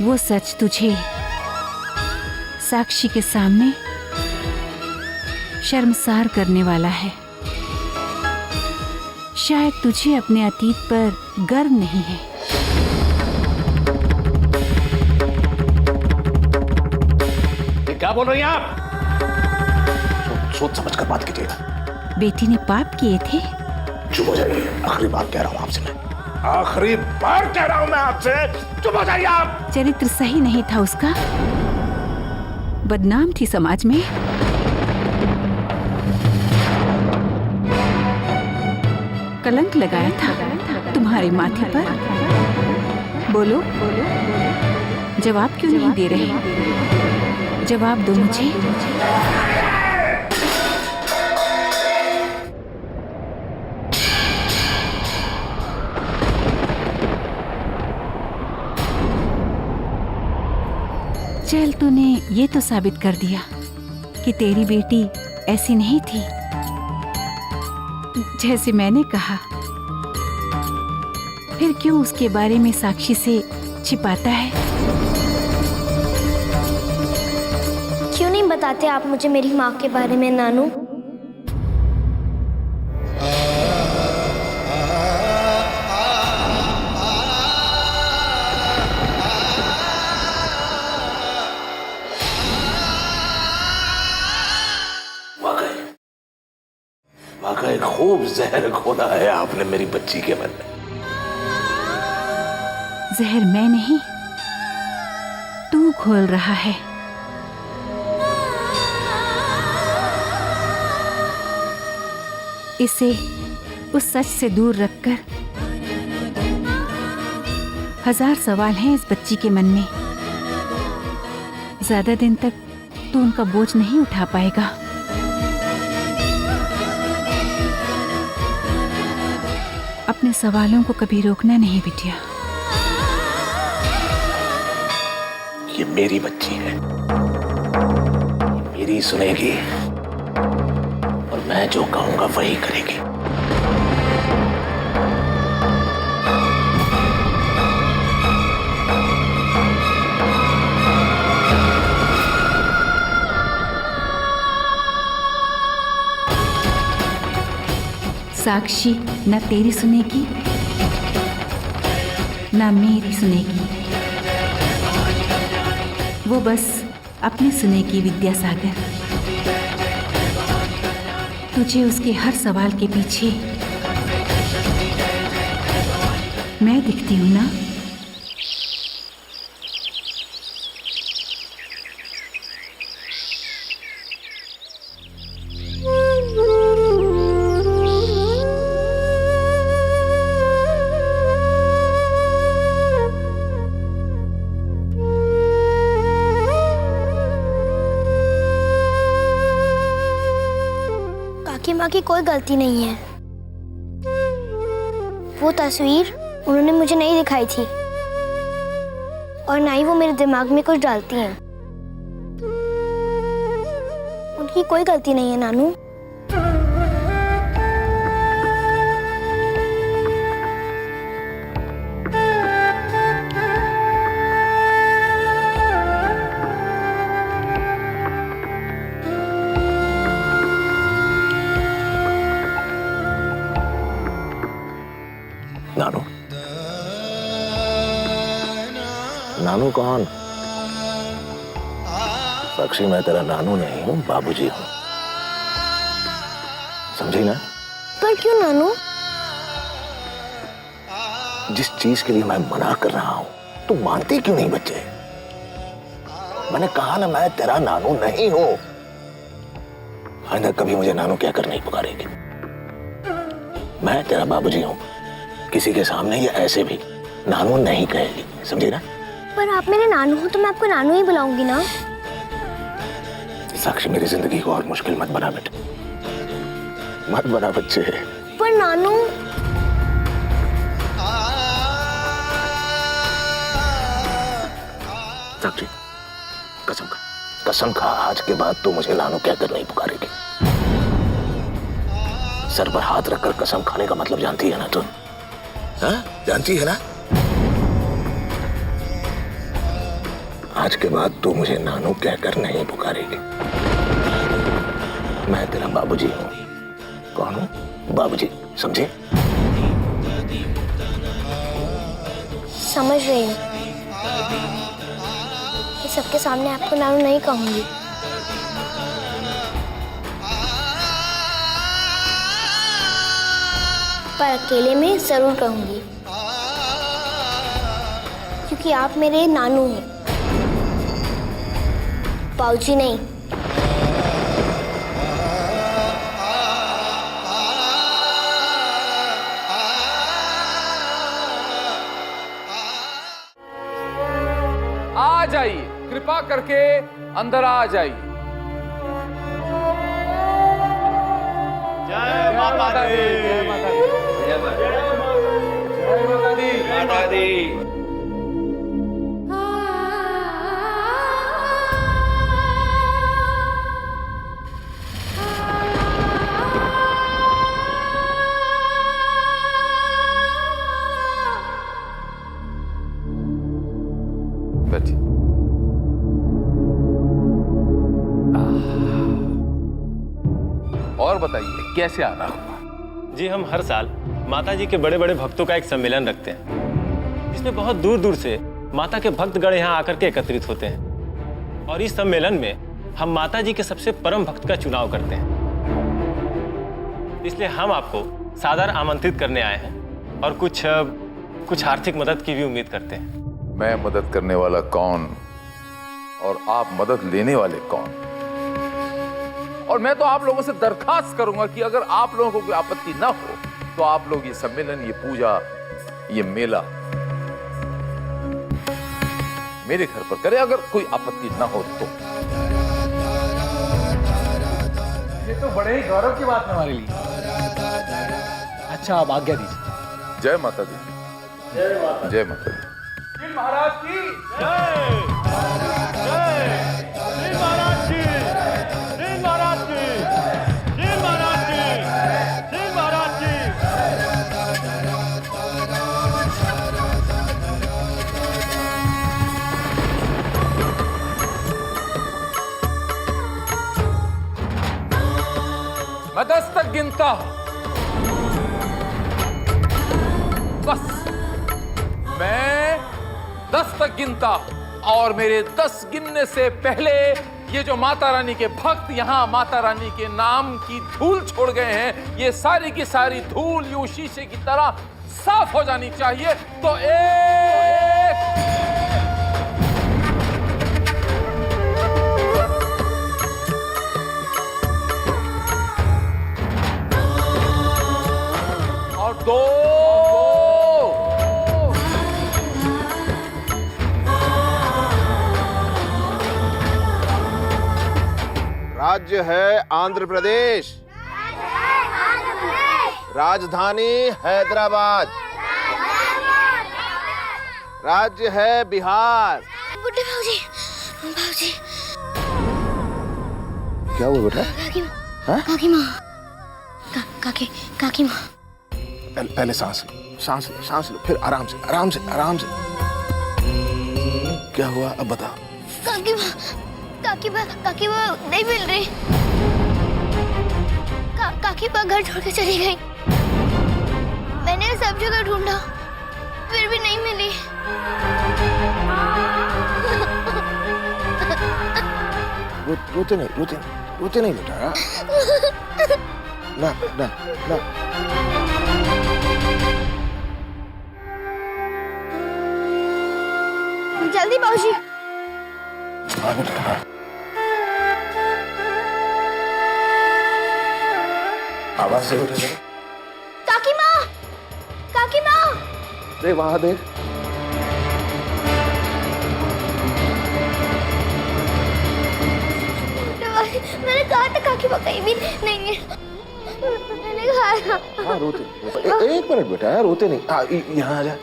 वो सच तुझे साक्षी के सामने शर्मसार करने वाला है। शायद तुझे अपने अतीत पर गर्व नहीं है। ये क्या बोल रही हैं आप? सोच समझ कर बात कीजिएगा। बेटी ने पाप किए थे। चुप हो जाइए, आखिरी बार कह रहा हूं आपसे, मैं आखिरी बार कह रहा हूं मैं आपसे, चुप हो जाइए आप। चरित्र सही नहीं था उसका, बदनाम थी समाज में। कलंक लगाया था तुम्हारे माथे पर। बोलो, जवाब क्यों नहीं दे रहे? जवाब दो मुझे। चल, तूने ये तो साबित कर दिया कि तेरी बेटी ऐसी नहीं थी जैसे मैंने कहा। फिर क्यों उसके बारे में साक्षी से छिपाता है? क्यों नहीं बताते आप मुझे मेरी माँ के बारे में नानू? खूब जहर घोला है आपने मेरी बच्ची के मन में। जहर मैं नहीं, तू घोल रहा है। इसे उस सच से दूर रखकर हजार सवाल हैं इस बच्ची के मन में। ज्यादा दिन तक तू उनका बोझ नहीं उठा पाएगा। अपने सवालों को कभी रोकना नहीं बिटिया। ये मेरी बच्ची है, मेरी सुनेगी और मैं जो कहूंगा वही करेगी। साक्षी न तेरी सुनेगी न मेरी सुनेगी, वो बस अपनी सुनेगी। विद्यासागर, तुझे उसके हर सवाल के पीछे मैं दिखती हूं ना। काकी माँ की कोई गलती नहीं है। वो तस्वीर उन्होंने मुझे नहीं दिखाई थी और ना ही वो मेरे दिमाग में कुछ डालती हैं। उनकी कोई गलती नहीं है नानू। नानू, नानू कौन? साक्षी, मैं तेरा नानू नहीं हूँ, बाबूजी हूँ, समझी ना? पर क्यों नानू? जिस चीज के लिए मैं मना कर रहा हूँ तू मानती क्यों नहीं बच्चे? मैंने कहा ना मैं तेरा नानू नहीं हूँ। आइंदा कभी मुझे नानू कहकर नहीं पुकारेगी। मैं तेरा बाबूजी हूँ, किसी के सामने ये ऐसे भी नानू नहीं कहेगी, समझी ना? पर आप मेरे नानू हो तो मैं आपको नानू ही बुलाऊंगी ना। साक्षी, मेरी जिंदगी को और मुश्किल मत बना बेटे, मत बना बच्चे। पर नानू, साक्षी, कसम खा, कसम खा, आज के बाद तू मुझे नानू कहकर नहीं पुकारेगी। सर पर हाथ रखकर कसम खाने का मतलब जानती है ना तुम? हाँ, जानती है ना? आज के बाद तू मुझे नानू कहकर नहीं पुकारेगी। मैं तेरा बाबूजी हूँ। कौन हूँ? बाबूजी, समझे? समझ रही हूँ। मैं सबके सामने आपको नानू नहीं कहूंगी। पर अकेले में जरूर कहूंगी, क्योंकि आप मेरे नानू हैं, बाबूजी नहीं। आ जाइए, कृपा करके अंदर आ जाइए। जय माता दी, जय माता दी, जय माता दी, माता दी। बैठिए। और बताइए कैसे आना हुआ? जी, हम हर साल माता जी के बड़े बड़े भक्तों का एक सम्मेलन रखते हैं, जिसमें बहुत दूर दूर से माता के भक्तगण यहाँ आकर के एकत्रित होते हैं। और इस सम्मेलन में हम माता जी के सबसे परम भक्त का चुनाव करते हैं। इसलिए हम आपको सादर आमंत्रित करने आए हैं और कुछ आर्थिक मदद की भी उम्मीद करते हैं। मैं मदद करने वाला कौन और आप मदद लेने वाले कौन? और मैं तो आप लोगों से दरखास्त करूंगा कि अगर आप लोगों को कोई आपत्ति ना हो तो आप लोग ये सम्मेलन, ये पूजा, ये मेला मेरे घर पर करें, अगर कोई आपत्ति ना हो तो। ये तो बड़े ही गौरव की बात है हमारे लिए। अच्छा, आप आज्ञा दीजिए। जय माता दी। जय माता दी। महाराज की जय महाराज की, जय महाराज की, जय महाराज की, जय महाराज की। मैं 10 तक गिनता हूं, बस मैं 10 तक गिनता हूं और मेरे 10 गिनने से पहले ये जो माता रानी के भक्त यहाँ माता रानी के नाम की धूल छोड़ गए हैं, ये सारी की सारी धूल यूं शीशे की तरह साफ हो जानी चाहिए। तो एक और दो राज्य है आंध्र प्रदेश, राजधानी हैदराबाद, राज्य है बिहार। बुड्ढे भाऊजी, भाऊजी, क्या हुआ बेटा? काकी माँ, हाँ? काकी माँ, काकी माँ। पहले सांस लो, सांस लो, सांस लो, फिर आराम से, आराम से, आराम से। क्या हुआ अब बता। काकी माँ नहीं मिल रही। काकी माँ घर छोड़ के चली गई। मैंने सब जगह ढूंढा, फिर भी नहीं मिली। रोते नहीं बेटा। ना ना ना। जल्दी बाबूजी। आवाज से बेटा। काकी माँ, काकी माँ। देख वहां देख। मैंने कहा था काकी माँ कहीं भी नहीं है। मैंने कहा। हाँ रोते। एक मिनट बेटा, रोते नहीं। यहाँ आ जा।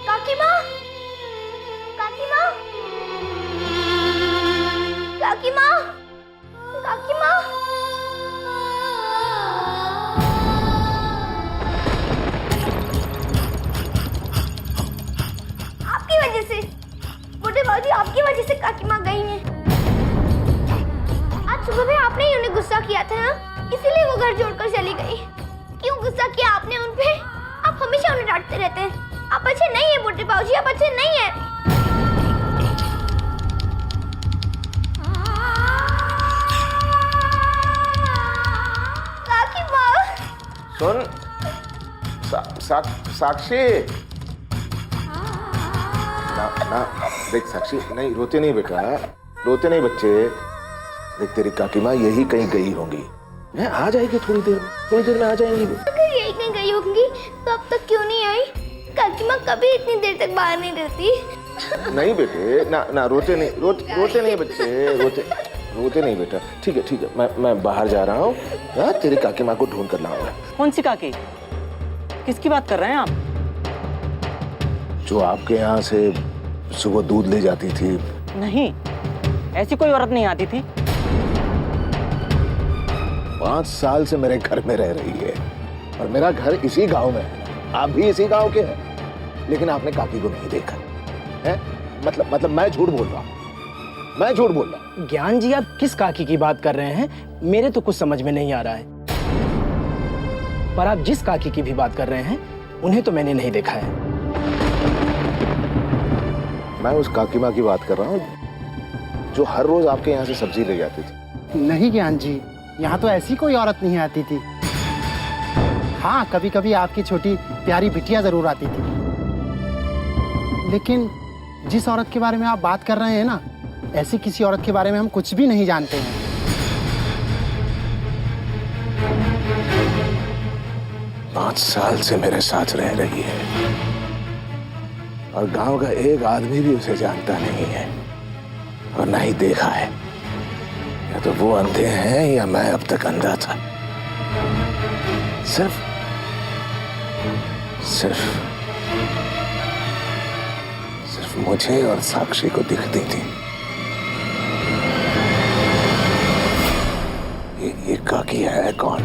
काकी माँ, काकी माँ, काकी माँ, काकी माँ। आपकी वजह से, बुड्ढे बाबूजी, आपकी वजह से काकी माँ गई हैं। आज सुबह में आपने ही उन्हें गुस्सा किया था, इसीलिए वो घर छोड़कर चली गई। क्यों गुस्सा किया आपने उन पे? आप हमेशा उन्हें डांटते रहते हैं। आप अच्छे नहीं है बुड्ढे बाबूजी, आप अच्छे नहीं है। काकी माँ। सुन, साक्षी। ना देख साक्षी, नहीं रोते नहीं बेटा, रोते नहीं बच्चे। देख तेरी काकी माँ यही कहीं गई होंगी, आ जाएगी थोड़ी देर में आ जाएंगी। अगर यही कहीं गई होंगी तो अब तक क्यों नहीं आई? काकी माँ कभी इतनी देर तक बाहर नहीं रहती। नहीं बेटे, ना रोते नहीं, रोते नहीं बच्चे, रोते नहीं बेटा। ठीक है, मैं बाहर जा रहा हूँ, तेरी काकी माँ को ढूंढ कर लाऊंगा। कौन सी काकी? किसकी बात कर रहे हैं आप? जो आपके यहाँ से सुबह दूध ले जाती थी। नहीं, ऐसी कोई औरत नहीं आती थी। 5 साल से मेरे घर में रह रही है और मेरा घर इसी गांव में है। आप भी इसी गांव के हैं, लेकिन आपने काकी को नहीं देखा है। मतलब मैं झूठ बोल रहा हूँ, ज्ञान जी, आप किस काकी की बात कर रहे हैं? मेरे तो कुछ समझ में नहीं आ रहा है। पर आप जिस काकी की भी बात कर रहे हैं, उन्हें तो मैंने नहीं देखा है। मैं उस काकी माँ की बात कर रहा हूँ जो हर रोज आपके यहाँ से सब्जी ले जाती थी। नहीं ज्ञान जी, यहाँ तो ऐसी कोई औरत नहीं आती थी। हाँ, कभी कभी आपकी छोटी प्यारी बिटिया जरूर आती थी, लेकिन जिस औरत के बारे में आप बात कर रहे हैं ना, ऐसी किसी औरत के बारे में हम कुछ भी नहीं जानते हैं। 5 साल से मेरे साथ रह रही है और गांव का एक आदमी भी उसे जानता नहीं है और ना ही देखा है। या तो वो अंधे हैं या मैं अब तक अंधा था। सिर्फ मुझे और साक्षी को दिखती थी। ये काकी है कौन?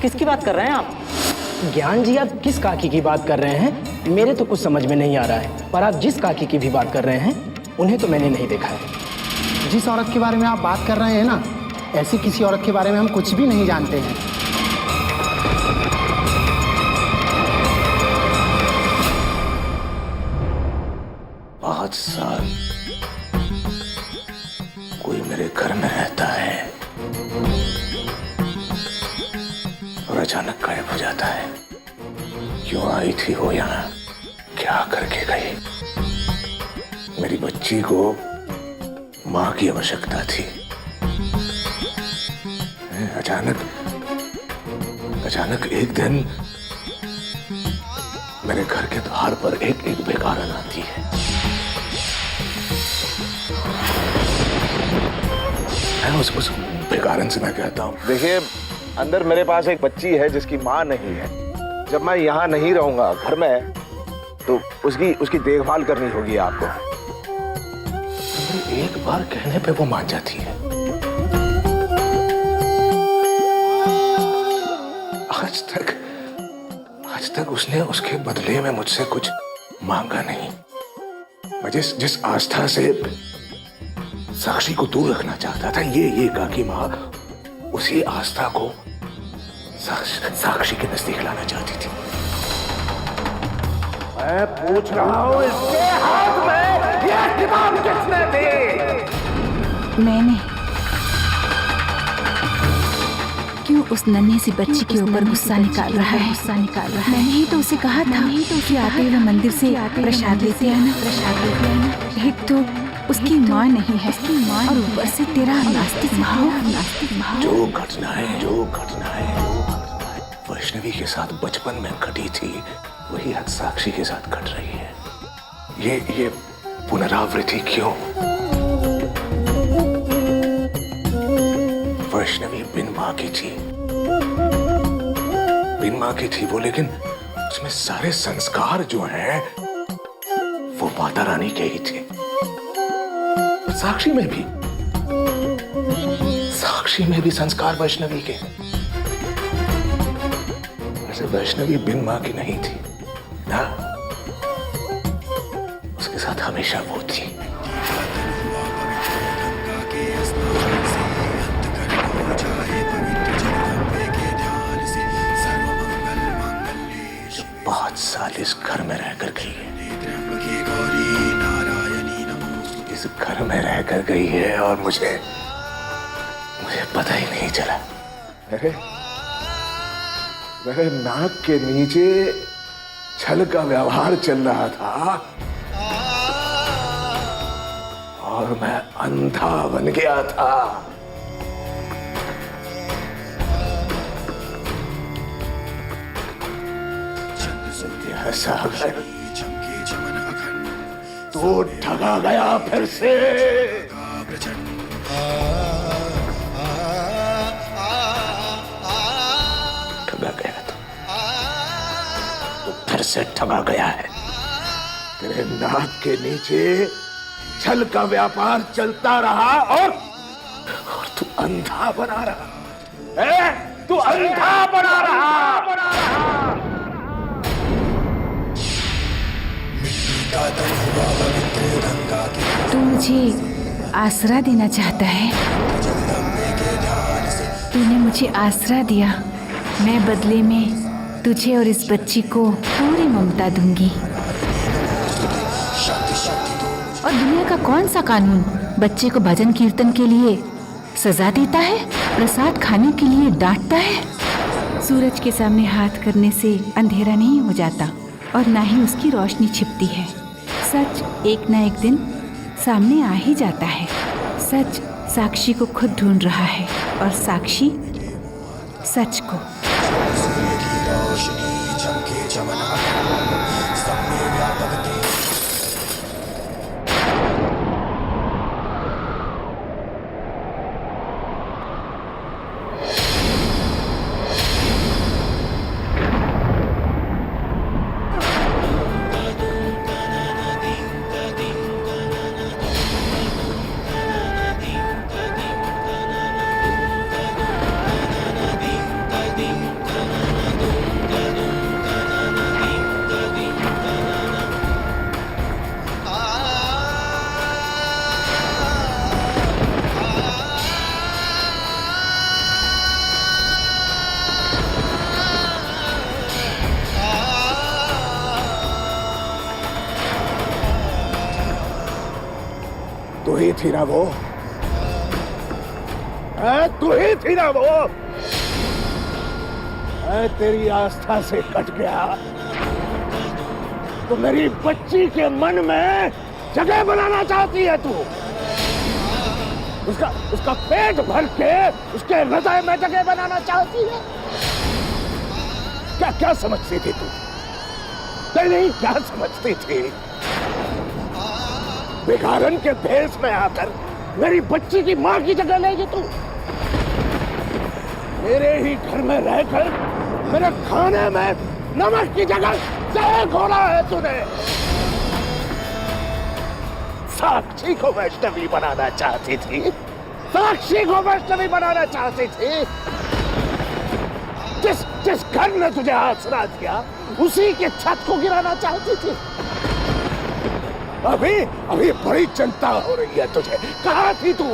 किसकी बात कर रहे हैं आप? ज्ञान जी, आप किस काकी की बात कर रहे हैं? मेरे तो कुछ समझ में नहीं आ रहा है। पर आप जिस काकी की भी बात कर रहे हैं, उन्हें तो मैंने नहीं देखा है। जिस औरत के बारे में आप बात कर रहे हैं ना, ऐसी किसी औरत के बारे में हम कुछ भी नहीं जानते हैं। 5 साल कोई मेरे घर में रहता है और अचानक गायब हो जाता है। क्यों आई थी वो यहाँ? क्या करके गई? मेरी बच्ची को मां की आवश्यकता थी। अचानक एक दिन मेरे घर के द्वार पर एक बेगारन आती है। मैं उस बेगारन से मैं कहता हूँ, देखिए, अंदर मेरे पास एक बच्ची है जिसकी माँ नहीं है। जब मैं यहाँ नहीं रहूंगा घर में, तो उसकी देखभाल करनी होगी आपको। एक बार कहने पे वो मान जाती है। आज तक उसने उसके बदले में मुझसे कुछ मांगा नहीं। मैं जिस आस्था से साक्षी को दूर रखना चाहता था, ये काकी माँ उसी आस्था को साक्षी के नजदीक लाना चाहती थी। मैं पूछ रहा हूँ, इसके हाथ में ये किताब किसने दी? मैंने। क्यों उस नन्ही सी बच्ची के ऊपर गुस्सा निकाल रहा है? मैंने ही तो उसे कहा था कि आते हुए मंदिर से प्रसाद लेते आना। एक तो उसकी माँ नहीं है और ऊपर से तेरा नास्तिक भाव। जो घटनाएं वैष्णवी के साथ बचपन में घटी थी, वही आज साक्षी के साथ घट रही है। ये पुनरावृत्ति क्यों? वैष्णवी बिन माँ की थी वो, लेकिन उसमें सारे संस्कार जो हैं वो माता रानी के ही थे। साक्षी में भी संस्कार वैष्णवी के। वैसे वैष्णवी बिन माँ की नहीं थी ना, उसके साथ हमेशा वो थी। जो 5 साल इस घर में रहकर गई है, इस घर में रहकर गई है और मुझे पता ही नहीं चला। मेरे नाक के नीचे छल का व्यवहार चल रहा था और मैं अंधा बन गया था। सागर, तू ठगा गया फिर से। ठगा गया तो फिर से ठगा गया है। तेरे नाक के नीचे छल का व्यापार चलता रहा और तू अंधा बना रहा। तू अंधा बना रहा। तू मुझे आसरा देना चाहता है। तूने मुझे आसरा दिया, मैं बदले में तुझे और इस बच्ची को पूरी ममता दूंगी। और दुनिया का कौन सा कानून बच्चे को भजन कीर्तन के लिए सजा देता है, प्रसाद खाने के लिए डांटता है? सूरज के सामने हाथ करने से अंधेरा नहीं हो जाता और ना ही उसकी रोशनी छिपती है। सच एक न एक दिन सामने आ ही जाता है। सच साक्षी को खुद ढूंढ रहा है और साक्षी सच को। तू ही थी ना वो? तू ही थी ना वो? मैं तेरी आस्था से कट गया तो मेरी बच्ची के मन में जगह बनाना चाहती है तू। उसका पेट भर के उसके हृदय में जगह बनाना चाहती है। क्या समझती थी तू? नहीं, क्या समझती थी? भिखारन के भेष में आकर मेरी बच्ची की मां की जगह लेगी तू? मेरे ही घर में रहकर मेरे खाने में नमक की जगह जहर घोला है तूने। साक्षी को वैष्णवी बनाना चाहती थी। साक्षी को वैष्णवी बनाना चाहती थी। जिस घर ने तुझे आसरा दिया उसी के छत को गिराना चाहती थी। अभी बड़ी चिंता हो रही है तुझे। कहाँ थी तू?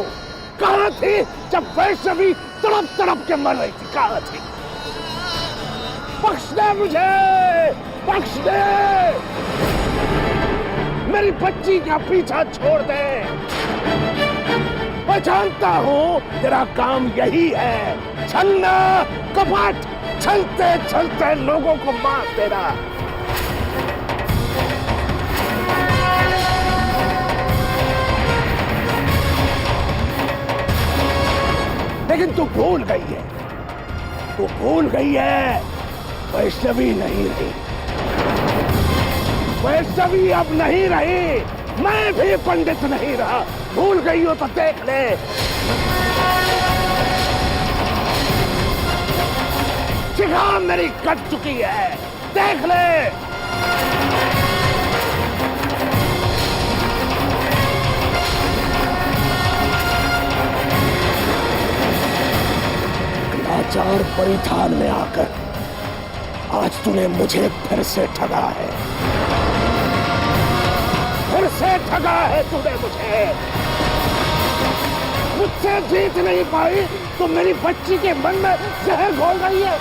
कहाँ थी जब वैष्णवी तड़प तड़प के मर रही थी? कहाँ थी? बख्श दे मुझे, बख्श दे। मेरी बच्ची का पीछा छोड़ दे। मैं जानता हूँ तेरा काम यही है, छलना, कपट, छलते छलते लोगों को मार देना। लेकिन तू भूल गई है, तू भूल गई है वैष्णवी नहीं रही। वैष्णवी अब नहीं रही, मैं भी पंडित नहीं रहा। भूल गई हो तो देख ले। शिखा मेरी कट चुकी है, देख ले। लाचार परिधान में आकर आज तूने मुझे फिर से ठगा है। फिर से ठगा है तूने मुझे। मुझसे जीत नहीं पाई तो मेरी बच्ची के मन में जहर घोल रही है।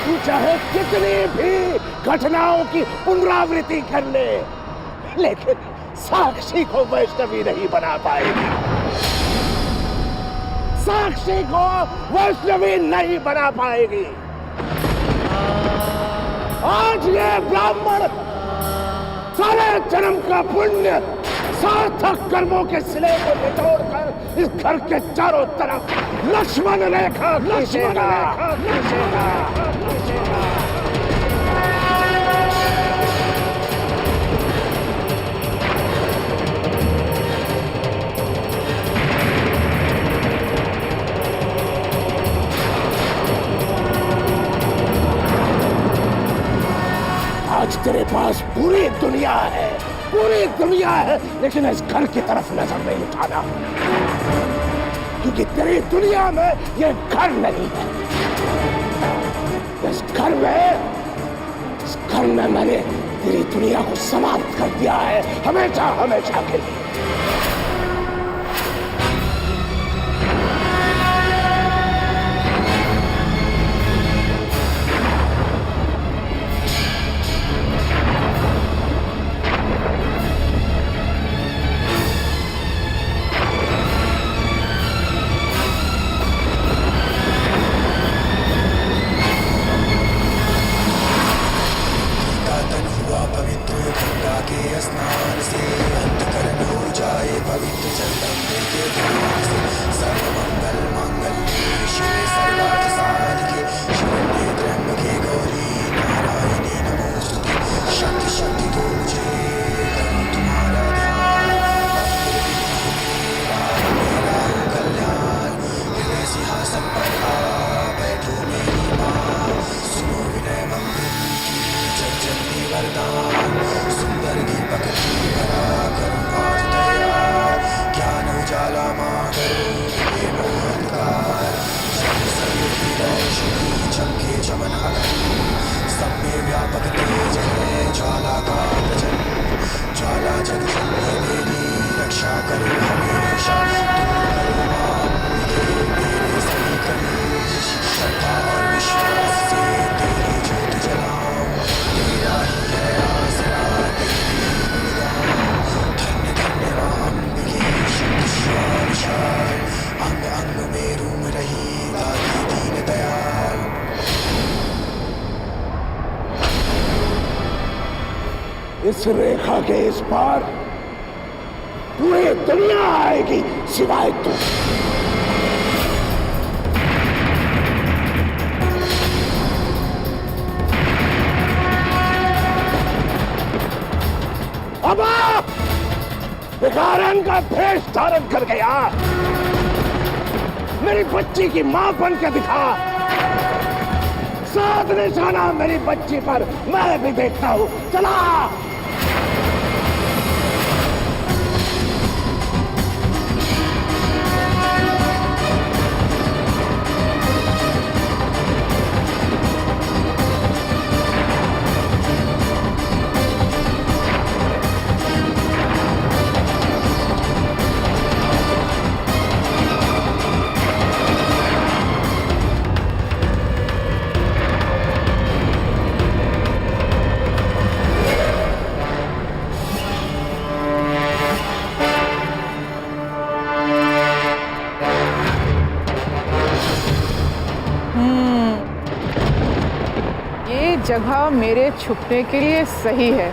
तू चाहे कितनी भी घटनाओं की पुनरावृत्ति कर ले, लेकिन साक्षी को वैष्णवी नहीं बना पाएगी। साक्षी को वैष्णवी नहीं बना पाएगी। आज ये ब्राह्मण सारे जन्म का पुण्य सार्थक कर्मों के सिले को निचोड़कर इस घर के चारों तरफ लक्ष्मण रेखा खींचेगा। आज तेरे पास पूरी दुनिया है, लेकिन इस घर की तरफ नजर नहीं उठाना, क्योंकि तेरी दुनिया में ये घर नहीं है। इस घर में मैंने तेरी दुनिया को समाप्त कर दिया है, हमेशा के लिए। इस रेखा के इस पार पूरी दुनिया आएगी सिवाय तू। अब भिखारन का भेष धारण कर गया, मेरी बच्ची की मां बन के दिखा। 7 निशाना मेरी बच्ची पर मैं भी देखता हूं। चला। जगह मेरे छुपने के लिए सही है।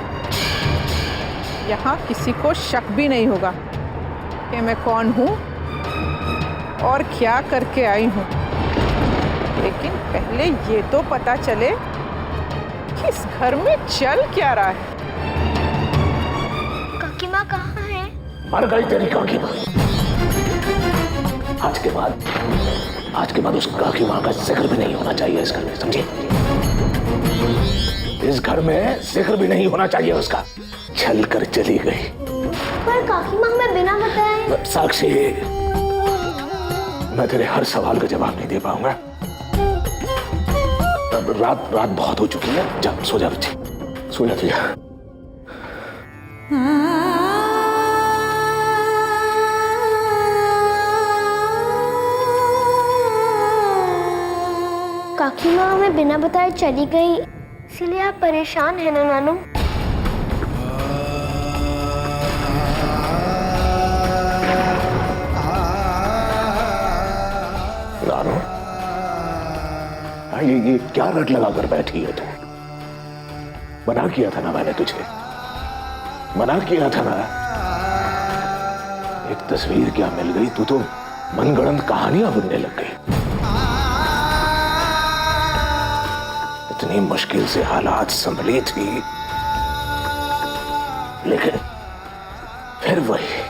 यहाँ किसी को शक भी नहीं होगा कि मैं कौन हूँ और क्या करके आई हूँ। लेकिन पहले ये तो पता चले कि इस घर में चल क्या रहा है। काकी माँ कहाँ है? मर गई तेरी काकी माँ। आज के बाद उस काकी माँ का जिक्र भी नहीं होना चाहिए इस घर में, समझे? इस घर में जिक्र भी नहीं होना चाहिए उसका। चल कर चली गई। पर काकी माँ मैं बिना बताए। साक्षी, मैं तेरे हर सवाल का जवाब नहीं दे पाऊंगा। अब रात बहुत हो चुकी है। जा सो जा बच्चे, सो जा तू जा। काकी माँ हमें बिना बताए चली गई, इसलिए आप परेशान हैं ना नानू? नानू, ये क्या रट लगा कर बैठी है तू? मना किया था ना मैंने तुझे, मना किया था ना। एक तस्वीर क्या मिल गई, तू तो मनगढ़ंत कहानियां बुनने लग गई। इतनी मुश्किल से हालात संभली थी, लेकिन फिर वही।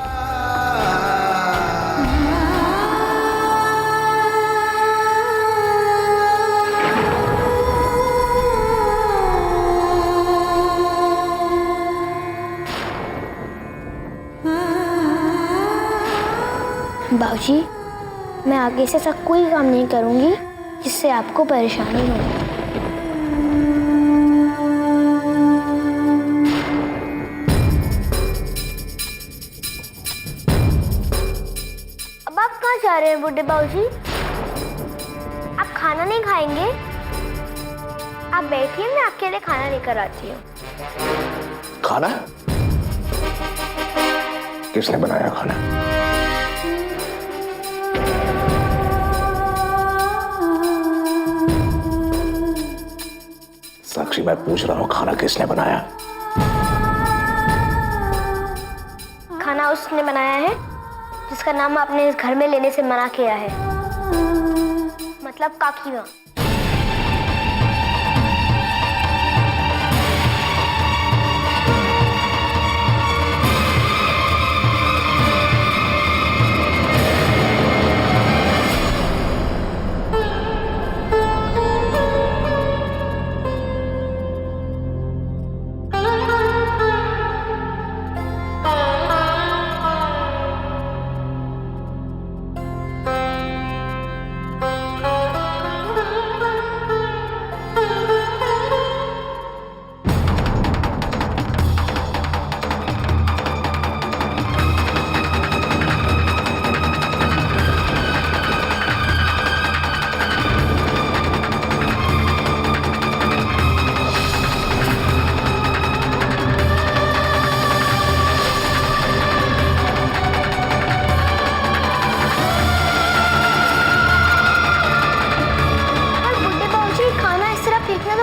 बाबूजी, मैं आगे से ऐसा कोई काम नहीं करूंगी जिससे आपको परेशानी हो। अब आप कहाँ जा रहे हैं बूढ़े बाबूजी? आप खाना नहीं खाएंगे? आप बैठिए, मैं आपके लिए खाना लेकर आती हूँ। खाना? किसने बनाया खाना? साक्षी, मैं पूछ रहा हूँ, खाना किसने बनाया? खाना उसने बनाया है जिसका नाम आपने इस घर में लेने से मना किया है, मतलब काकी माँ।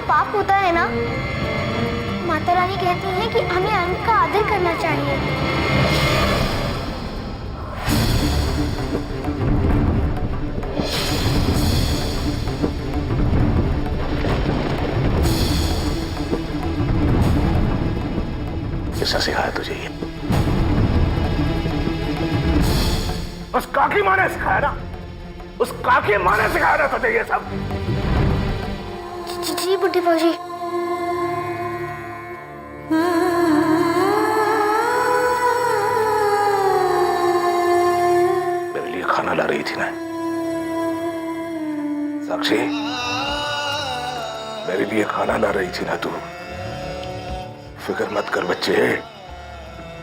पाप होता है ना। माता रानी कहती हैं कि हमें अन्न का आदर करना चाहिए। किसने सिखाया तुझे ये? उस काकी माँ ने सिखाया ना, उस काकी माँ ने सिखाया ना तुझे ये सब। जी बुढ़ी फौजी। मेरे लिए खाना ला रही थी ना साक्षी, मेरे लिए खाना ला रही थी ना तू। फिक्र मत कर बच्चे,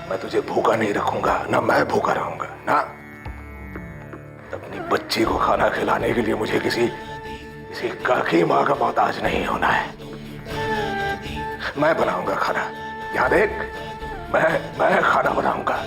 मैं तुझे भूखा नहीं रखूंगा, ना मैं भूखा रहूंगा ना। अपनी बच्ची को खाना खिलाने के लिए मुझे किसी काकी माँ का मोहताज नहीं होना है। मैं बनाऊंगा खाना, यहाँ देख, मैं खाना बनाऊंगा।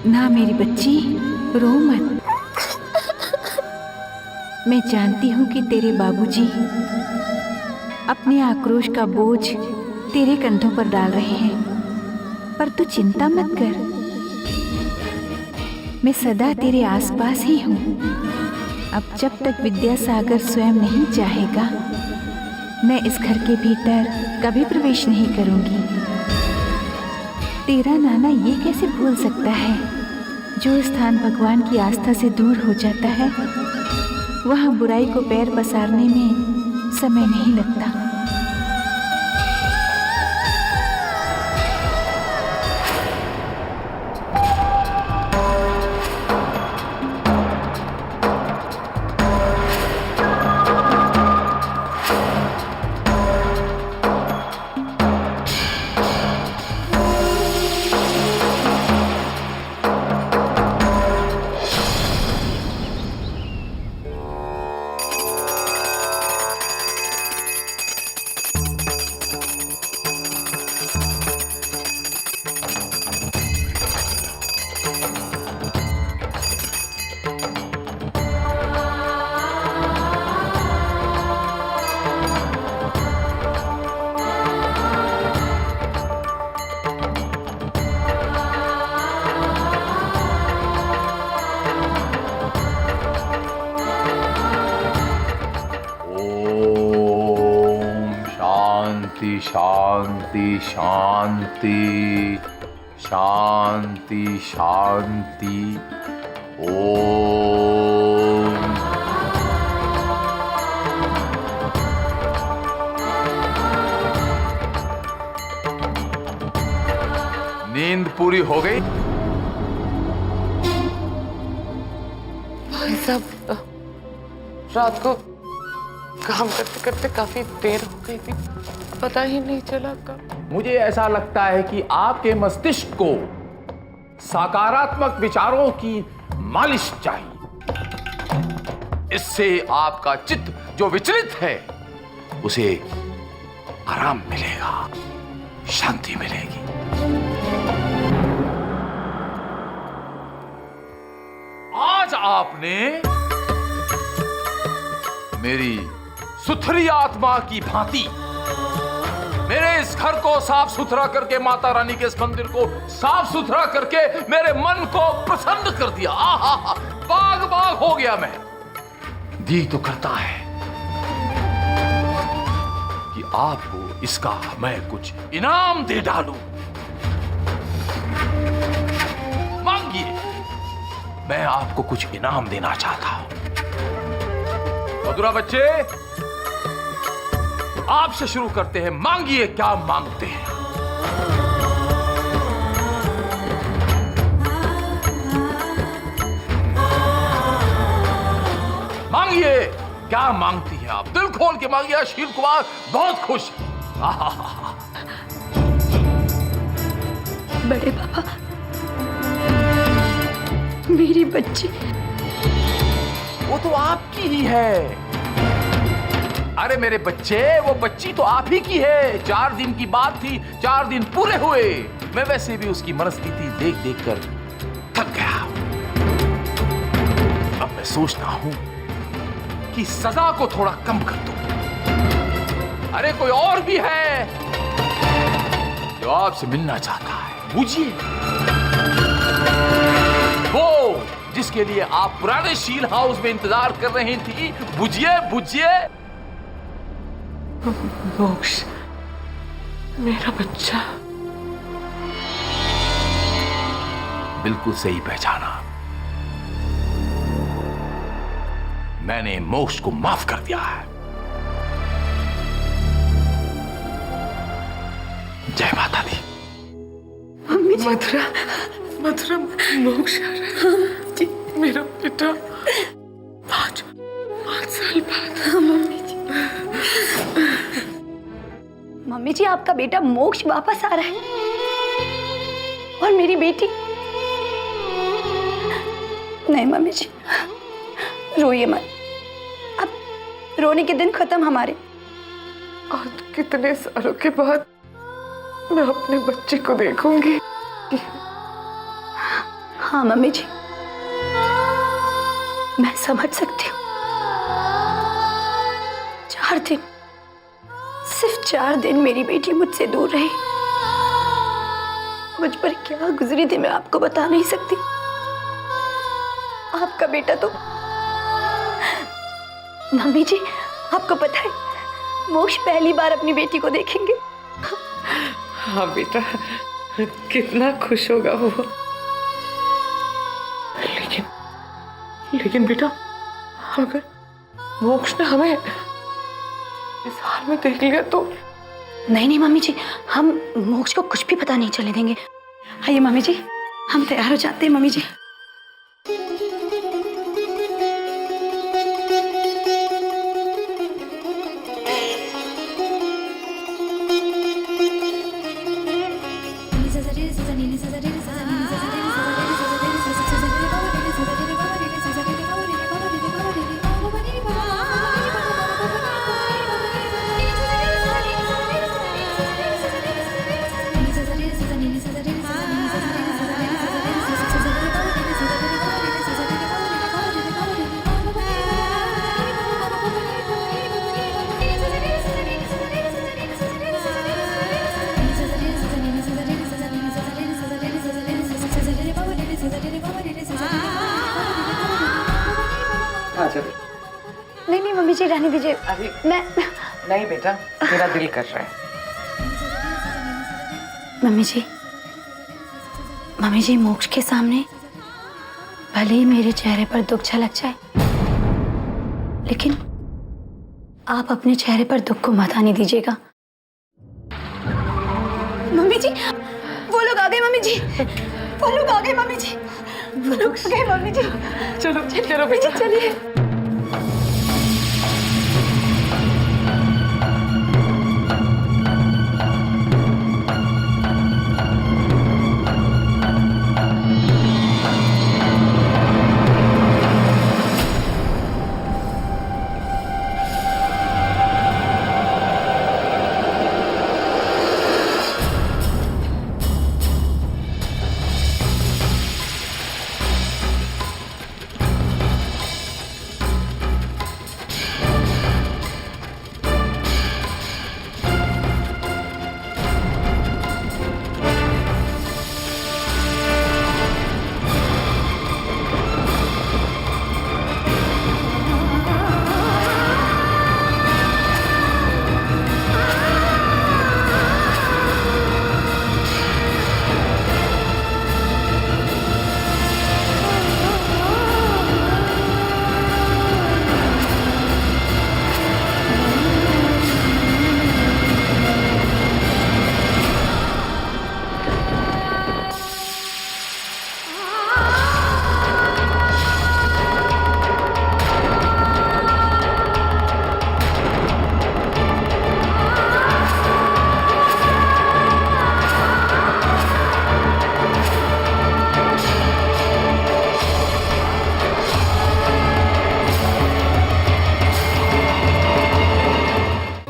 ना मेरी बच्ची, रो मत। मैं जानती हूँ कि तेरे बाबूजी अपने आक्रोश का बोझ तेरे कंधों पर डाल रहे हैं, पर तू चिंता मत कर, मैं सदा तेरे आसपास ही हूँ। अब जब तक विद्यासागर स्वयं नहीं चाहेगा, मैं इस घर के भीतर कभी प्रवेश नहीं करूँगी। तेरा नाना ये कैसे भूल सकता है जो स्थान भगवान की आस्था से दूर हो जाता है वहाँ बुराई को पैर पसारने में समय नहीं लगता। शांति शांति शांति शांति। ओम। नींद पूरी हो गई? भाई साहब, रात को काम करते करते काफी देर हो गई थी, पता ही नहीं चला कब। मुझे ऐसा लगता है कि आपके मस्तिष्क को सकारात्मक विचारों की मालिश चाहिए। इससे आपका चित्त जो विचलित है उसे आराम मिलेगा, शांति मिलेगी। आज आपने मेरी सुथरी आत्मा की भांति मेरे इस घर को साफ सुथरा करके, माता रानी के इस मंदिर को साफ सुथरा करके मेरे मन को प्रसन्न कर दिया। आहा, बाग बाग हो गया मैं। दी तो करता है कि आपको इसका मैं कुछ इनाम दे डालूं। मांगिए, मैं आपको कुछ इनाम देना चाहता हूं। मधुरा बच्चे, आपसे शुरू करते हैं। मांगिए, क्या मांगते हैं? मांगिए, क्या मांगती हैं आप? दिल खोल के मांगिए। अशील कुमार बहुत खुश। बड़े पापा, मेरी बच्ची। वो तो आपकी ही है। अरे मेरे बच्चे, वो बच्ची तो आप ही की है। 4 दिन की बात थी, 4 दिन पूरे हुए। मैं वैसे भी उसकी मनस्थिति देख देख कर थक गया। अब मैं सोचता हूं कि सजा को थोड़ा कम कर दूं। अरे कोई और भी है जो आपसे मिलना चाहता है, बुझिए। वो जिसके लिए आप पुराने शील हाउस में इंतजार कर रही थी, बुझिए बुझिए। मोक्ष, मेरा बच्चा। बिल्कुल सही पहचाना। मैंने मोक्ष को माफ कर दिया है। जय माता दी। मम्मी जी। मथुरा, मथुरा, मोक्ष आ रहा है जी। मेरा बेटा 5 साल बाद। मम्मी जी, मम्मी जी, आपका बेटा मोक्ष वापस आ रहा है और मेरी बेटी। नहीं मम्मी जी, रोइए मत। अब रोने के दिन खत्म हमारे। आज कितने सालों के बाद मैं अपने बच्चे को देखूंगी। हाँ मम्मी जी, मैं समझ सकती हूँ। 4 दिन, सिर्फ 4 दिन मेरी बेटी मुझसे दूर रही। मुझ पर क्या गुजरी थी मैं आपको बता नहीं सकती। आपका बेटा तो, मम्मी जी आपको पता है, मोक्ष पहली बार अपनी बेटी को देखेंगे। हाँ बेटा, कितना खुश होगा वो। लेकिन बेटा अगर मोक्ष ने हमें इस हाल में देख लिया तो? नहीं नहीं मम्मी जी, हम मोक्ष को कुछ भी पता नहीं चले देंगे। आइए मम्मी जी, हम तैयार हो जाते हैं मम्मी जी। नहीं नहीं मम्मी जी रहने दीजिए। अभी मैं नहीं बेटा, मेरा दिल कर रहा है। मम्मी जी मोक्ष के सामने भले ही मेरे चेहरे पर दुख झलक जाए, लेकिन आप अपने चेहरे पर दुख को मत आने दीजिएगा। मम्मी जी वो लोग आ गए। मम्मी जी वो लोग आ गए। मम्मी जी वो लोग आ गए। मम्मी जी चलो चलो बेटा, चलिए।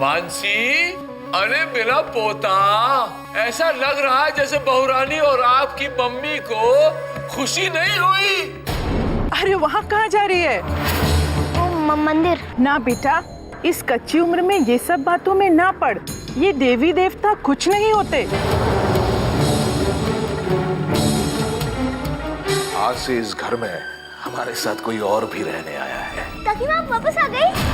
मानसी, अरे मेरा पोता, ऐसा लग रहा है जैसे बहुरानी और आपकी मम्मी को खुशी नहीं हुई। अरे वहाँ कहाँ जा रही है? मंदिर। ना बेटा, इस कच्ची उम्र में ये सब बातों में ना पड़। ये देवी देवता कुछ नहीं होते। आज से इस घर में हमारे साथ कोई और भी रहने आया है। काकी माँ वापस आ गई।